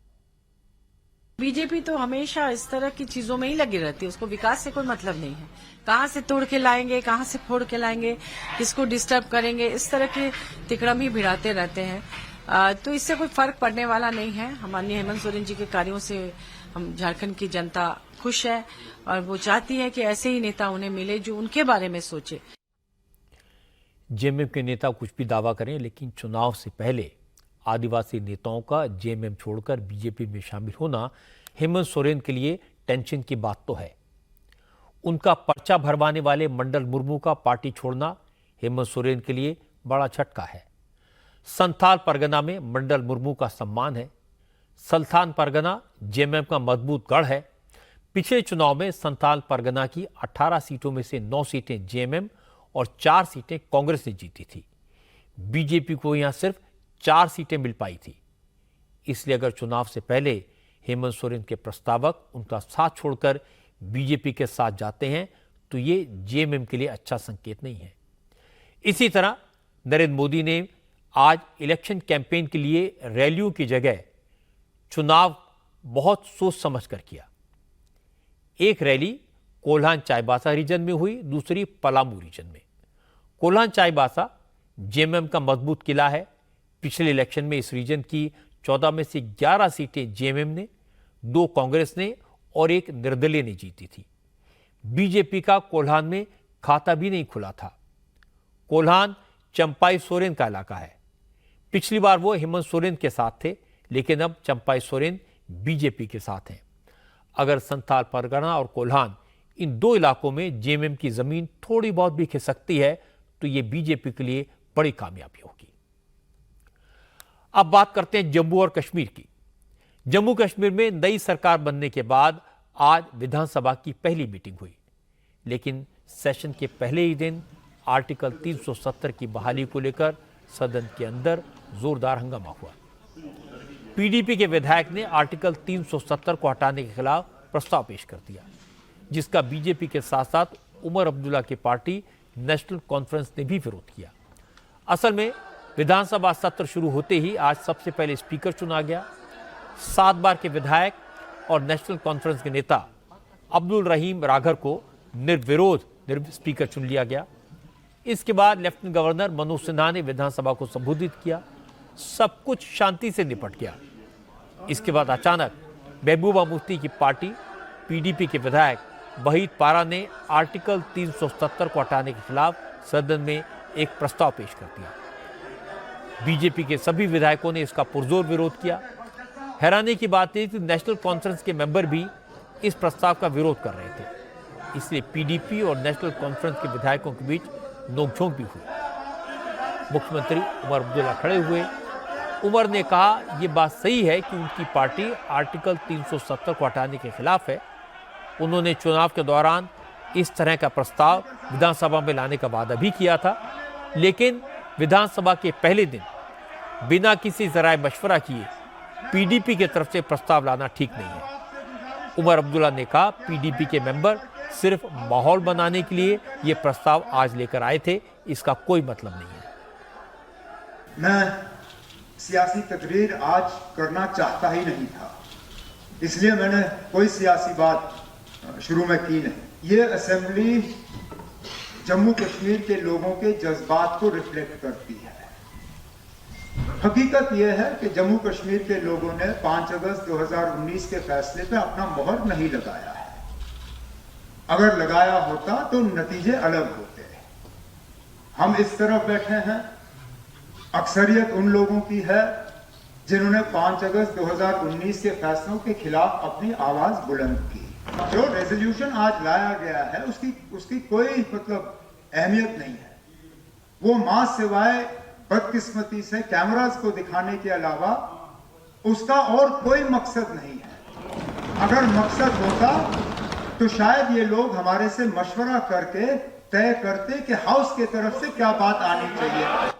S15: बीजेपी तो हमेशा इस तरह की चीजों में ही लगी रहती है, उसको विकास से कोई मतलब नहीं है। कहाँ से तोड़ के लाएंगे, कहाँ से फोड़ के लाएंगे, किसको डिस्टर्ब करेंगे, इस तरह के तिकड़म ही भिड़ाते रहते हैं। तो इससे कोई फर्क पड़ने वाला नहीं है। माननीय हेमंत सोरेन जी के कार्यों से हम झारखंड की जनता खुश है और वो चाहती है कि ऐसे ही नेता उन्हें मिले जो उनके बारे में सोचे।
S1: जेएमएम के नेता कुछ भी दावा करें, लेकिन चुनाव से पहले आदिवासी नेताओं का जेएमएम छोड़कर बीजेपी में शामिल होना हेमंत सोरेन के लिए टेंशन की बात तो है। उनका पर्चा भरवाने वाले मंडल मुर्मू का पार्टी छोड़ना हेमंत सोरेन के लिए बड़ा झटका है। संथाल परगना में मंडल मुर्मू का सम्मान है। संथाल परगना जेएमएम का मजबूत गढ़ है। पिछले चुनाव में संथाल परगना की 18 सीटों में से 9 सीटें जेएमएम और 4 सीटें कांग्रेस ने जीती थी। बीजेपी को यहां सिर्फ 4 सीटें मिल पाई थी। इसलिए अगर चुनाव से पहले हेमंत सोरेन के प्रस्तावक उनका साथ छोड़कर बीजेपी के साथ जाते हैं तो ये जेएमएम के लिए अच्छा संकेत नहीं है। इसी तरह नरेंद्र मोदी ने आज इलेक्शन कैंपेन के लिए रैलियों की जगह चुनाव बहुत सोच समझ कर किया। एक रैली कोल्हान चाईबासा रीजन में हुई, दूसरी पलामू रीजन में। कोल्हान चाईबासा जेएमएम का मजबूत किला है। पिछले इलेक्शन में इस रीजन की 14 में से 11 सीटें जेएमएम ने, 2 कांग्रेस ने और 1 निर्दलीय ने जीती थी। बीजेपी का कोल्हान में खाता भी नहीं खुला था। कोल्हान चंपाई सोरेन का इलाका है। पिछली बार वो हेमंत सोरेन के साथ थे, लेकिन अब चंपाई सोरेन बीजेपी के साथ हैं। अगर संथाल परगना और कोल्हान इन 2 इलाकों में जेएमएम की जमीन थोड़ी बहुत भी खिसकती है तो ये बीजेपी के लिए बड़ी कामयाबी होगी। अब बात करते हैं जम्मू और कश्मीर की। जम्मू कश्मीर में नई सरकार बनने के बाद आज विधानसभा की पहली मीटिंग हुई, लेकिन सेशन के पहले ही दिन आर्टिकल 370 की बहाली को लेकर सदन के अंदर जोरदार हंगामा हुआ। पीडीपी के विधायक ने आर्टिकल 370 को हटाने के खिलाफ प्रस्ताव पेश कर दिया, जिसका बीजेपी के साथ साथ उमर अब्दुल्ला की पार्टी नेशनल कॉन्फ्रेंस ने भी विरोध किया। असल में विधानसभा सत्र शुरू होते ही आज सबसे पहले स्पीकर चुना गया। 7 बार के विधायक और नेशनल कॉन्फ्रेंस के नेता अब्दुल रहीम राघर को निर्विरोध स्पीकर चुन लिया गया। इसके बाद लेफ्टिनेंट गवर्नर मनोज सिन्हा ने विधानसभा को संबोधित किया। सब कुछ शांति से निपट गया। इसके बाद अचानक महबूबा मुफ्ती की पार्टी पीडीपी के विधायक वहीद पारा ने आर्टिकल 370 को हटाने के खिलाफ सदन में एक प्रस्ताव पेश कर दिया। बीजेपी के सभी विधायकों ने इसका पुरजोर विरोध किया। हैरानी की बात है कि नेशनल कॉन्फ्रेंस के मेंबर भी इस प्रस्ताव का विरोध कर रहे थे। इसलिए पीडीपी और नेशनल कॉन्फ्रेंस के विधायकों के बीच नोकझोंक भी हुई। मुख्यमंत्री उमर अब्दुल्ला खड़े हुए। उमर ने कहा यह बात सही है कि उनकी पार्टी आर्टिकल 370 को हटाने के खिलाफ है। उन्होंने चुनाव के दौरान इस तरह का प्रस्ताव विधानसभा में लाने का वादा भी किया था, लेकिन विधानसभा के पहले दिन बिना किसी जराए मशवरा किए पीडीपी की तरफ से प्रस्ताव लाना ठीक नहीं है। उमर अब्दुल्ला ने कहा पीडीपी के मेंबर सिर्फ माहौल बनाने के लिए ये प्रस्ताव आज लेकर आए थे, इसका कोई मतलब नहीं है।
S16: मैं सियासी तकरीर आज करना चाहता ही नहीं था, इसलिए मैंने कोई सियासी बात शुरू में की नहीं। ये असेंबली जम्मू कश्मीर के लोगों के जज्बात को रिफ्लेक्ट करती है। हकीकत यह है कि जम्मू कश्मीर के लोगों ने 5 अगस्त 2019 के फैसले पे अपना मोहर नहीं लगाया है। अगर लगाया होता तो नतीजे अलग होते। हम इस तरफ बैठे हैं, अक्सरियत उन लोगों की है जिन्होंने 5 अगस्त 2019 के फैसलों के खिलाफ अपनी आवाज बुलंद की। जो रेजोल्यूशन आज लाया गया है उसकी कोई अहमियत नहीं है। वो मां सिवाय बदकिस्मती से कैमरास को दिखाने के अलावा उसका और कोई मकसद नहीं है। अगर मकसद होता तो शायद ये लोग हमारे से मशवरा करके तय करते कि हाउस की तरफ से क्या बात आनी चाहिए।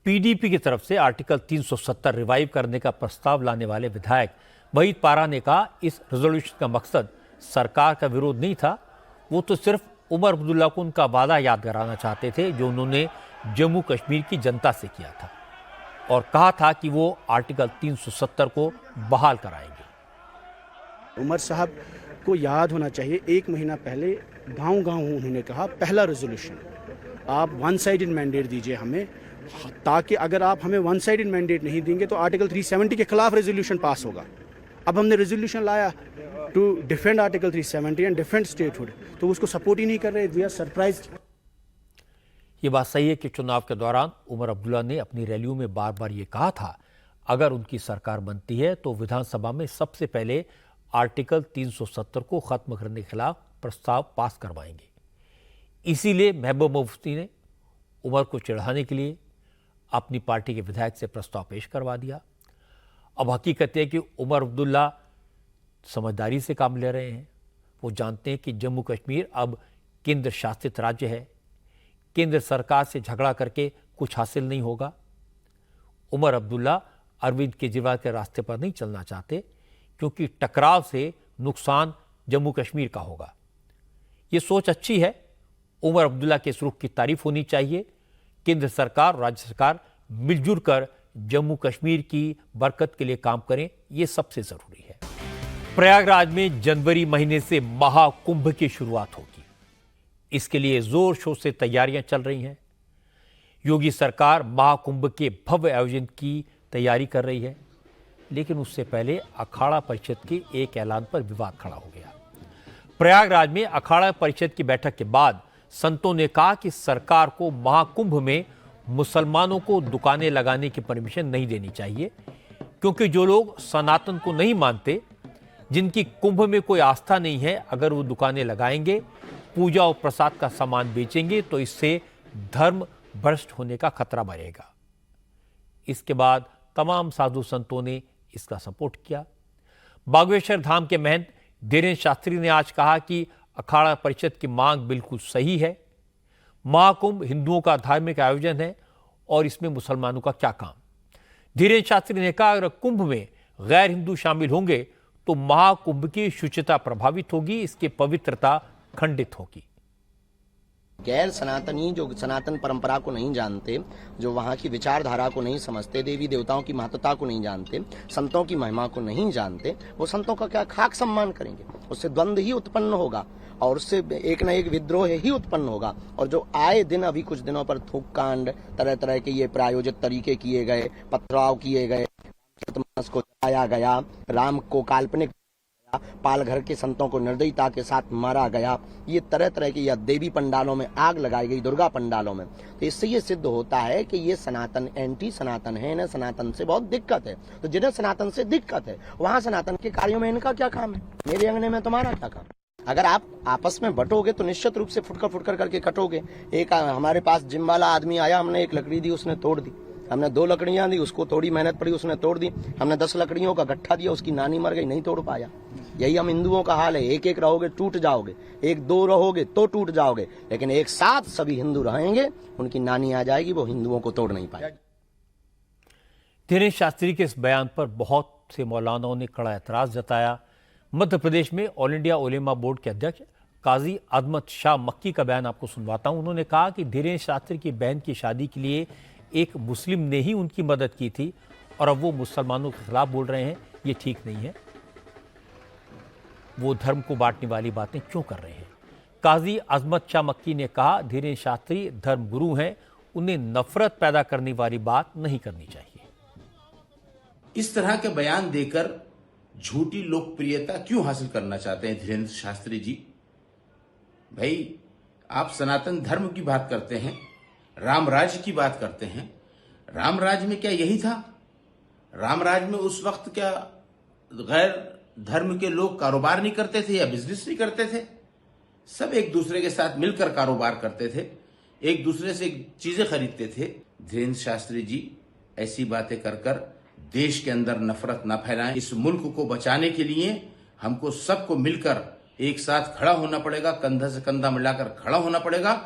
S1: पीडीपी की तरफ से आर्टिकल 370 रिवाइव करने का प्रस्ताव लाने वाले विधायक वहीद पारा ने कहा इस रेजोल्यूशन का मकसद सरकार का विरोध नहीं था, वो तो सिर्फ उमर अब्दुल्ला को उनका वादा याद कराना चाहते थे जो उन्होंने जम्मू कश्मीर की जनता से किया था और कहा था कि वो आर्टिकल 370 को बहाल कराएंगे।
S17: उमर साहब को याद होना चाहिए, 1 महीना पहले गांव-गांव उन्होंने कहा पहला रेजोल्यूशन आप वन साइडेड मैंडेट दीजिए हमें, ताकि अगर आप हमें वन साइडेड मैंडेट नहीं देंगे तो आर्टिकल 370 के खिलाफ रेजोल्यूशन पास होगा। अब हमने रेजोल्यूशन लाया to defend article 370 and defend statehood, तो उसको सपोर्ट ही नहीं कर रहे। We are surprised.
S1: ये बात सही है कि चुनाव के दौरान उमर अब्दुल्ला ने अपनी रैलियों में बार बार ये कहा था अगर उनकी सरकार बनती है तो विधानसभा में सबसे पहले आर्टिकल 370 को खत्म करने के खिलाफ प्रस्ताव पास करवाएंगे। इसीलिए महबूब मुफ्ती ने उमर को चिढ़ाने के लिए अपनी पार्टी के विधायक से प्रस्ताव पेश करवा दिया। अब हकीकत है कि उमर अब्दुल्ला समझदारी से काम ले रहे हैं। वो जानते हैं कि जम्मू कश्मीर अब केंद्र शासित राज्य है, केंद्र सरकार से झगड़ा करके कुछ हासिल नहीं होगा। उमर अब्दुल्ला अरविंद केजरीवाल के रास्ते पर नहीं चलना चाहते, क्योंकि टकराव से नुकसान जम्मू कश्मीर का होगा। ये सोच अच्छी है। उमर अब्दुल्ला के इस रुख की तारीफ होनी चाहिए। केंद्र सरकार और राज्य सरकार मिलजुल कर जम्मू कश्मीर की बरकत के लिए काम करें, ये सबसे जरूरी है। प्रयागराज में जनवरी महीने से महाकुंभ की शुरुआत होगी। इसके लिए जोर शोर से तैयारियां चल रही हैं। योगी सरकार महाकुंभ के भव्य आयोजन की तैयारी कर रही है, लेकिन उससे पहले अखाड़ा परिषद के एक ऐलान पर विवाद खड़ा हो गया। प्रयागराज में अखाड़ा परिषद की बैठक के बाद संतों ने कहा कि सरकार को महाकुंभ में मुसलमानों को दुकानें लगाने की परमिशन नहीं देनी चाहिए, क्योंकि जो लोग सनातन को नहीं मानते, जिनकी कुंभ में कोई आस्था नहीं है, अगर वो दुकानें लगाएंगे, पूजा और प्रसाद का सामान बेचेंगे तो इससे धर्म भ्रष्ट होने का खतरा बढ़ेगा। इसके बाद तमाम साधु संतों ने इसका सपोर्ट किया। बागेश्वर धाम के महंत धीरेन्द्र शास्त्री ने आज कहा कि अखाड़ा परिषद की मांग बिल्कुल सही है। महाकुंभ हिंदुओं का धार्मिक आयोजन है और इसमें मुसलमानों का क्या काम। धीरेन्द्र शास्त्री ने कहा अगर कुंभ में गैर हिंदू शामिल होंगे तो महाकुंभ की शुचिता प्रभावित होगी, इसकी पवित्रता खंडित होगी।
S18: गैर सनातनी जो सनातन परंपरा को नहीं जानते, जो वहाँ की विचारधारा को नहीं समझते, देवी देवताओं की महत्ता को नहीं जानते, संतों की महिमा को नहीं जानते, वो संतों का क्या खाक सम्मान करेंगे। उससे द्वंद्व ही उत्पन्न होगा और उससे एक न एक विद्रोह ही उत्पन्न होगा। और जो आए दिन अभी कुछ दिनों पर थूक कांड, तरह तरह के ये प्रायोजित तरीके किए गए, पथराव किए गए, मांस को जलाया गया, राम को काल्पनिक, पालघर के संतों को निर्दयता के साथ मारा गया, ये तरह तरह की, या देवी पंडालों में आग लगाई गई, दुर्गा पंडालों में, तो इससे ये सिद्ध होता है कि ये सनातन एंटी सनातन है, इन्हें सनातन से बहुत दिक्कत है। तो जिन्हें सनातन से दिक्कत है वहाँ सनातन के कार्यों में इनका क्या काम है? मेरे अंगने में तुम्हारा क्या काम? अगर आप आपस में बटोगे तो निश्चित रूप से फुटकर करके कटोगे। एक हमारे पास जिम वाला आदमी आया, हमने एक लकड़ी दी, उसने तोड़ दी। हमने 2 लकड़ियां दी, उसको थोड़ी मेहनत पड़ी, उसने तोड़ दी। हमने 10 लकड़ियों का गट्ठा दिया, उसकी नानी मर गई, नहीं तोड़ पाया। यही हम हिंदुओं का हाल है। एक एक रहोगे टूट जाओगे, 1-2 रहोगे तो टूट जाओगे, लेकिन एक साथ सभी हिंदू रहेंगे, उनकी नानी आ जाएगी, वो हिंदुओं को तोड़ नहीं पाएगी।
S1: धीरेन्द्र शास्त्री के इस बयान पर बहुत से मौलानाओं ने कड़ा एतराज जताया। मध्य प्रदेश में ऑल इंडिया उलेमा बोर्ड के अध्यक्ष काजी अजमत शाह मक्की का बयान आपको सुनवाता हूं। उन्होंने कहा कि धीरेन्द्र शास्त्री की बहन की शादी के लिए एक मुस्लिम ने ही उनकी मदद की थी और अब वो मुसलमानों के खिलाफ बोल रहे हैं, ये ठीक नहीं है। वो धर्म को बांटने वाली बातें क्यों कर रहे हैं? काजी अजमत शाह मक्की ने कहा धीरेन्द्र शास्त्री धर्म गुरु हैं, उन्हें नफरत पैदा करने वाली बात नहीं करनी चाहिए।
S19: इस तरह के बयान देकर झूठी लोकप्रियता क्यों हासिल करना चाहते हैं धीरेन्द्र शास्त्री जी? भाई, आप सनातन धर्म की बात करते हैं, राम राज्य की बात करते हैं। राम राज्य में क्या यही था? राम राज्य में उस वक्त क्या गैर धर्म के लोग कारोबार नहीं करते थे या बिजनेस नहीं करते थे? सब एक दूसरे के साथ मिलकर कारोबार करते थे, एक दूसरे से चीजें खरीदते थे। धीरेन्द्र शास्त्री जी ऐसी बातें कर कर देश के अंदर नफरत न फैलाएं। इस मुल्क को बचाने के लिए हमको सबको मिलकर एक साथ खड़ा होना पड़ेगा, कंधा से कंधा मिलाकर खड़ा होना पड़ेगा।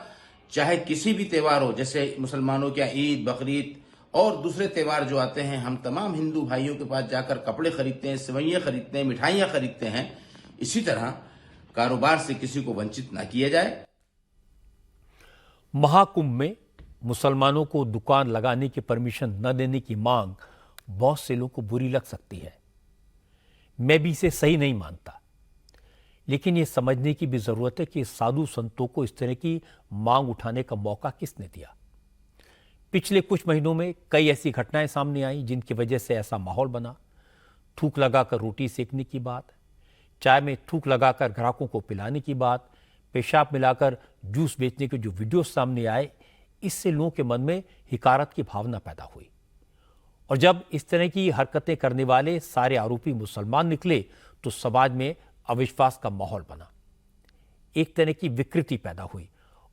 S19: चाहे किसी भी त्योहार हो, जैसे मुसलमानों के ईद, बकरीद और दूसरे त्योहार जो आते हैं, हम तमाम हिंदू भाइयों के पास जाकर कपड़े खरीदते हैं, सेवइयां खरीदते हैं, मिठाइयां खरीदते हैं। इसी तरह कारोबार से किसी को वंचित न किया जाए।
S1: महाकुंभ में मुसलमानों को दुकान लगाने की परमिशन न देने की मांग बहुत से लोगों को बुरी लग सकती है। मैं भी इसे सही नहीं मानता। लेकिन ये समझने की भी जरूरत है कि साधु संतों को इस तरह की मांग उठाने का मौका किसने दिया। पिछले कुछ महीनों में कई ऐसी घटनाएं सामने आई जिनकी वजह से ऐसा माहौल बना। थूक लगाकर रोटी सेकने की बात, चाय में थूक लगाकर ग्राहकों को पिलाने की बात, पेशाब मिलाकर जूस बेचने के जो वीडियो सामने आए, इससे लोगों के मन में हिकारत की भावना पैदा हुई। और जब इस तरह की हरकतें करने वाले सारे आरोपी मुसलमान निकले तो समाज में अविश्वास का माहौल बना, एक तरह की विकृति पैदा हुई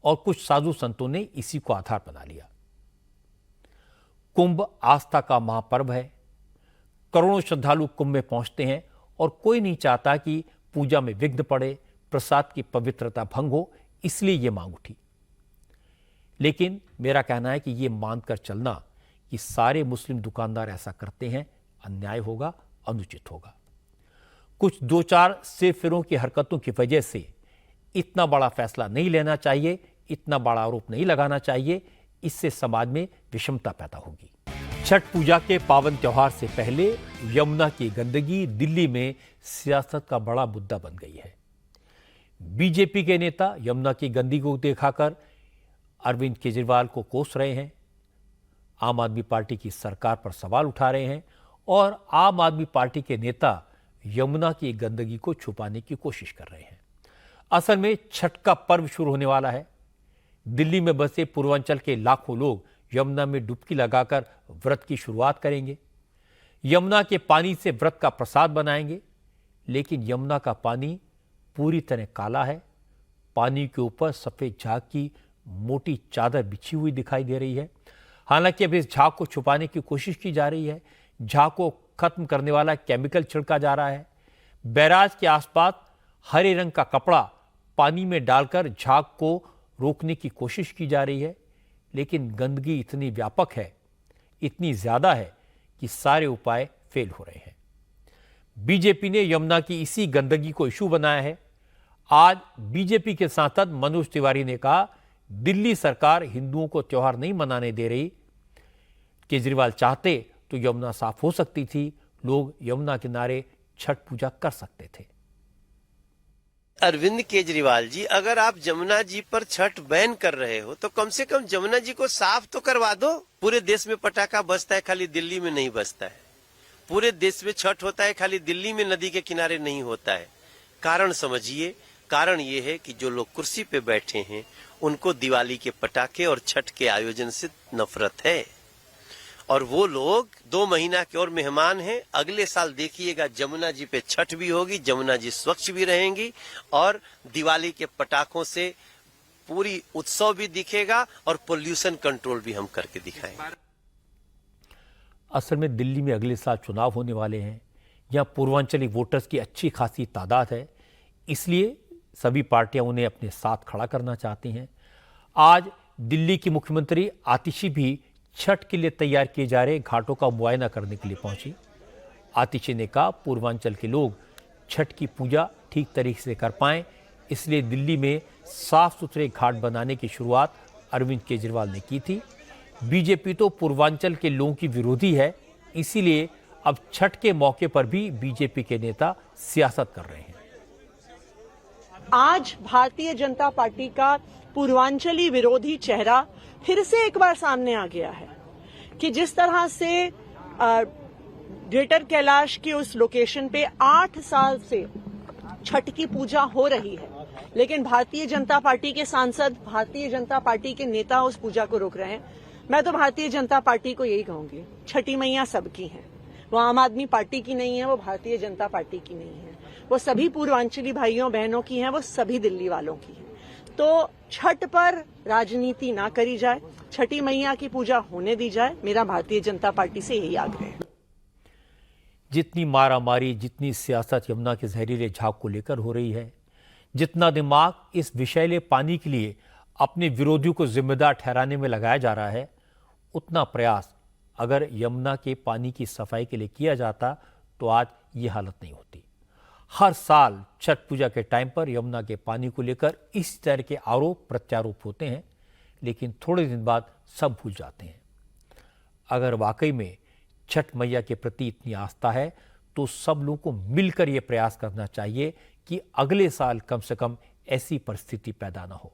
S1: और कुछ साधु संतों ने इसी को आधार बना लिया। कुंभ आस्था का महापर्व है। करोड़ों श्रद्धालु कुंभ में पहुंचते हैं और कोई नहीं चाहता कि पूजा में विघ्न पड़े, प्रसाद की पवित्रता भंग हो, इसलिए यह मांग उठी। लेकिन मेरा कहना है कि यह मानकर चलना कि सारे मुस्लिम दुकानदार ऐसा करते हैं अन्याय होगा, अनुचित होगा। कुछ दो चार सिरफिरों की हरकतों की वजह से इतना बड़ा फैसला नहीं लेना चाहिए, इतना बड़ा आरोप नहीं लगाना चाहिए, इससे समाज में विषमता पैदा होगी। छठ पूजा के पावन त्योहार से पहले यमुना की गंदगी दिल्ली में सियासत का बड़ा मुद्दा बन गई है। बीजेपी के नेता यमुना की गंदगी को दिखाकर अरविंद केजरीवाल को कोस रहे हैं, आम आदमी पार्टी की सरकार पर सवाल उठा रहे हैं और आम आदमी पार्टी के नेता यमुना की गंदगी को छुपाने की कोशिश कर रहे हैं। असल में छठ का पर्व शुरू होने वाला है। दिल्ली में बसे पूर्वांचल के लाखों लोग यमुना में डुबकी लगाकर व्रत की शुरुआत करेंगे। यमुना के पानी से व्रत का प्रसाद बनाएंगे, लेकिन यमुना का पानी पूरी तरह काला है। पानी के ऊपर सफेद झाग की मोटी चादर बिछी हुई दिखाई दे रही है। हालांकि अब इस झाग को छुपाने की कोशिश की जा रही है। झाग को खत्म करने वाला केमिकल छिड़का जा रहा है। बैराज के आसपास हरे रंग का कपड़ा पानी में डालकर झाग को रोकने की कोशिश की जा रही है, लेकिन गंदगी इतनी व्यापक है, इतनी ज्यादा है कि सारे उपाय फेल हो रहे हैं। बीजेपी ने यमुना की इसी गंदगी को इशू बनाया है। आज बीजेपी के सांसद मनोज तिवारी ने कहा, दिल्ली सरकार हिंदुओं को त्योहार नहीं मनाने दे रही। केजरीवाल चाहते तो यमुना साफ हो सकती थी, लोग यमुना किनारे छठ पूजा कर सकते थे।
S20: अरविंद केजरीवाल जी, अगर आप जमुना जी पर छठ बैन कर रहे हो तो कम से कम जमुना जी को साफ तो करवा दो। पूरे देश में पटाखा बजता है, खाली दिल्ली में नहीं बजता है। पूरे देश में छठ होता है, खाली दिल्ली में नदी के किनारे नहीं होता है। कारण समझिए, कारण ये है कि जो लोग कुर्सी पे बैठे हैं उनको दिवाली के पटाखे और छठ के आयोजन से नफरत है, और वो लोग 2 महीना के और मेहमान हैं। अगले साल देखिएगा जमुना जी पे छठ भी होगी, जमुना जी स्वच्छ भी रहेंगी और दिवाली के पटाखों से पूरी उत्सव भी दिखेगा और पोल्यूशन कंट्रोल भी हम करके दिखाएंगे।
S1: असल में दिल्ली में अगले साल चुनाव होने वाले हैं। यहाँ पूर्वांचली वोटर्स की अच्छी खासी तादाद है, इसलिए सभी पार्टियां उन्हें अपने साथ खड़ा करना चाहती हैं। आज दिल्ली की मुख्यमंत्री आतिशी भी छठ के लिए तैयार किए जा रहे घाटों का मुआयना करने के लिए पहुंची। आतिशी ने कहा, पूर्वांचल के लोग छठ की पूजा ठीक तरीके से कर पाएं, इसलिए दिल्ली में साफ सुथरे घाट बनाने की शुरुआत अरविंद केजरीवाल ने की थी। बीजेपी तो पूर्वांचल के लोगों की विरोधी है, इसीलिए अब छठ के मौके पर भी बीजेपी के नेता सियासत कर रहे हैं।
S21: आज भारतीय जनता पार्टी का पूर्वांचली विरोधी चेहरा फिर से एक बार सामने आ गया है कि जिस तरह से ग्रेटर कैलाश की उस लोकेशन पे 8 साल से छठ की पूजा हो रही है, लेकिन भारतीय जनता पार्टी के सांसद, भारतीय जनता पार्टी के नेता उस पूजा को रोक रहे हैं। मैं तो भारतीय जनता पार्टी को यही कहूंगी, छठी मैया सबकी है, वो आम आदमी पार्टी की नहीं है, वो भारतीय जनता पार्टी की नहीं है, वो सभी पूर्वांचली भाइयों बहनों की है, वो सभी दिल्ली वालों की है। तो छठ पर राजनीति ना करी जाए, छठी मैया की पूजा होने दी जाए, मेरा भारतीय जनता पार्टी से यही आग्रह है।
S1: जितनी मारामारी, जितनी सियासत यमुना के जहरीले झाग को लेकर हो रही है, जितना दिमाग इस विषैले पानी के लिए अपने विरोधियों को जिम्मेदार ठहराने में लगाया जा रहा है, उतना प्रयास अगर यमुना के पानी की सफाई के लिए किया जाता तो आज ये हालत नहीं होती। हर साल छठ पूजा के टाइम पर यमुना के पानी को लेकर इस तरह के आरोप प्रत्यारोप होते हैं, लेकिन थोड़े दिन बाद सब भूल जाते हैं। अगर वाकई में छठ मैया के प्रति इतनी आस्था है तो सब लोगों को मिलकर यह प्रयास करना चाहिए कि अगले साल कम से कम ऐसी परिस्थिति पैदा न हो।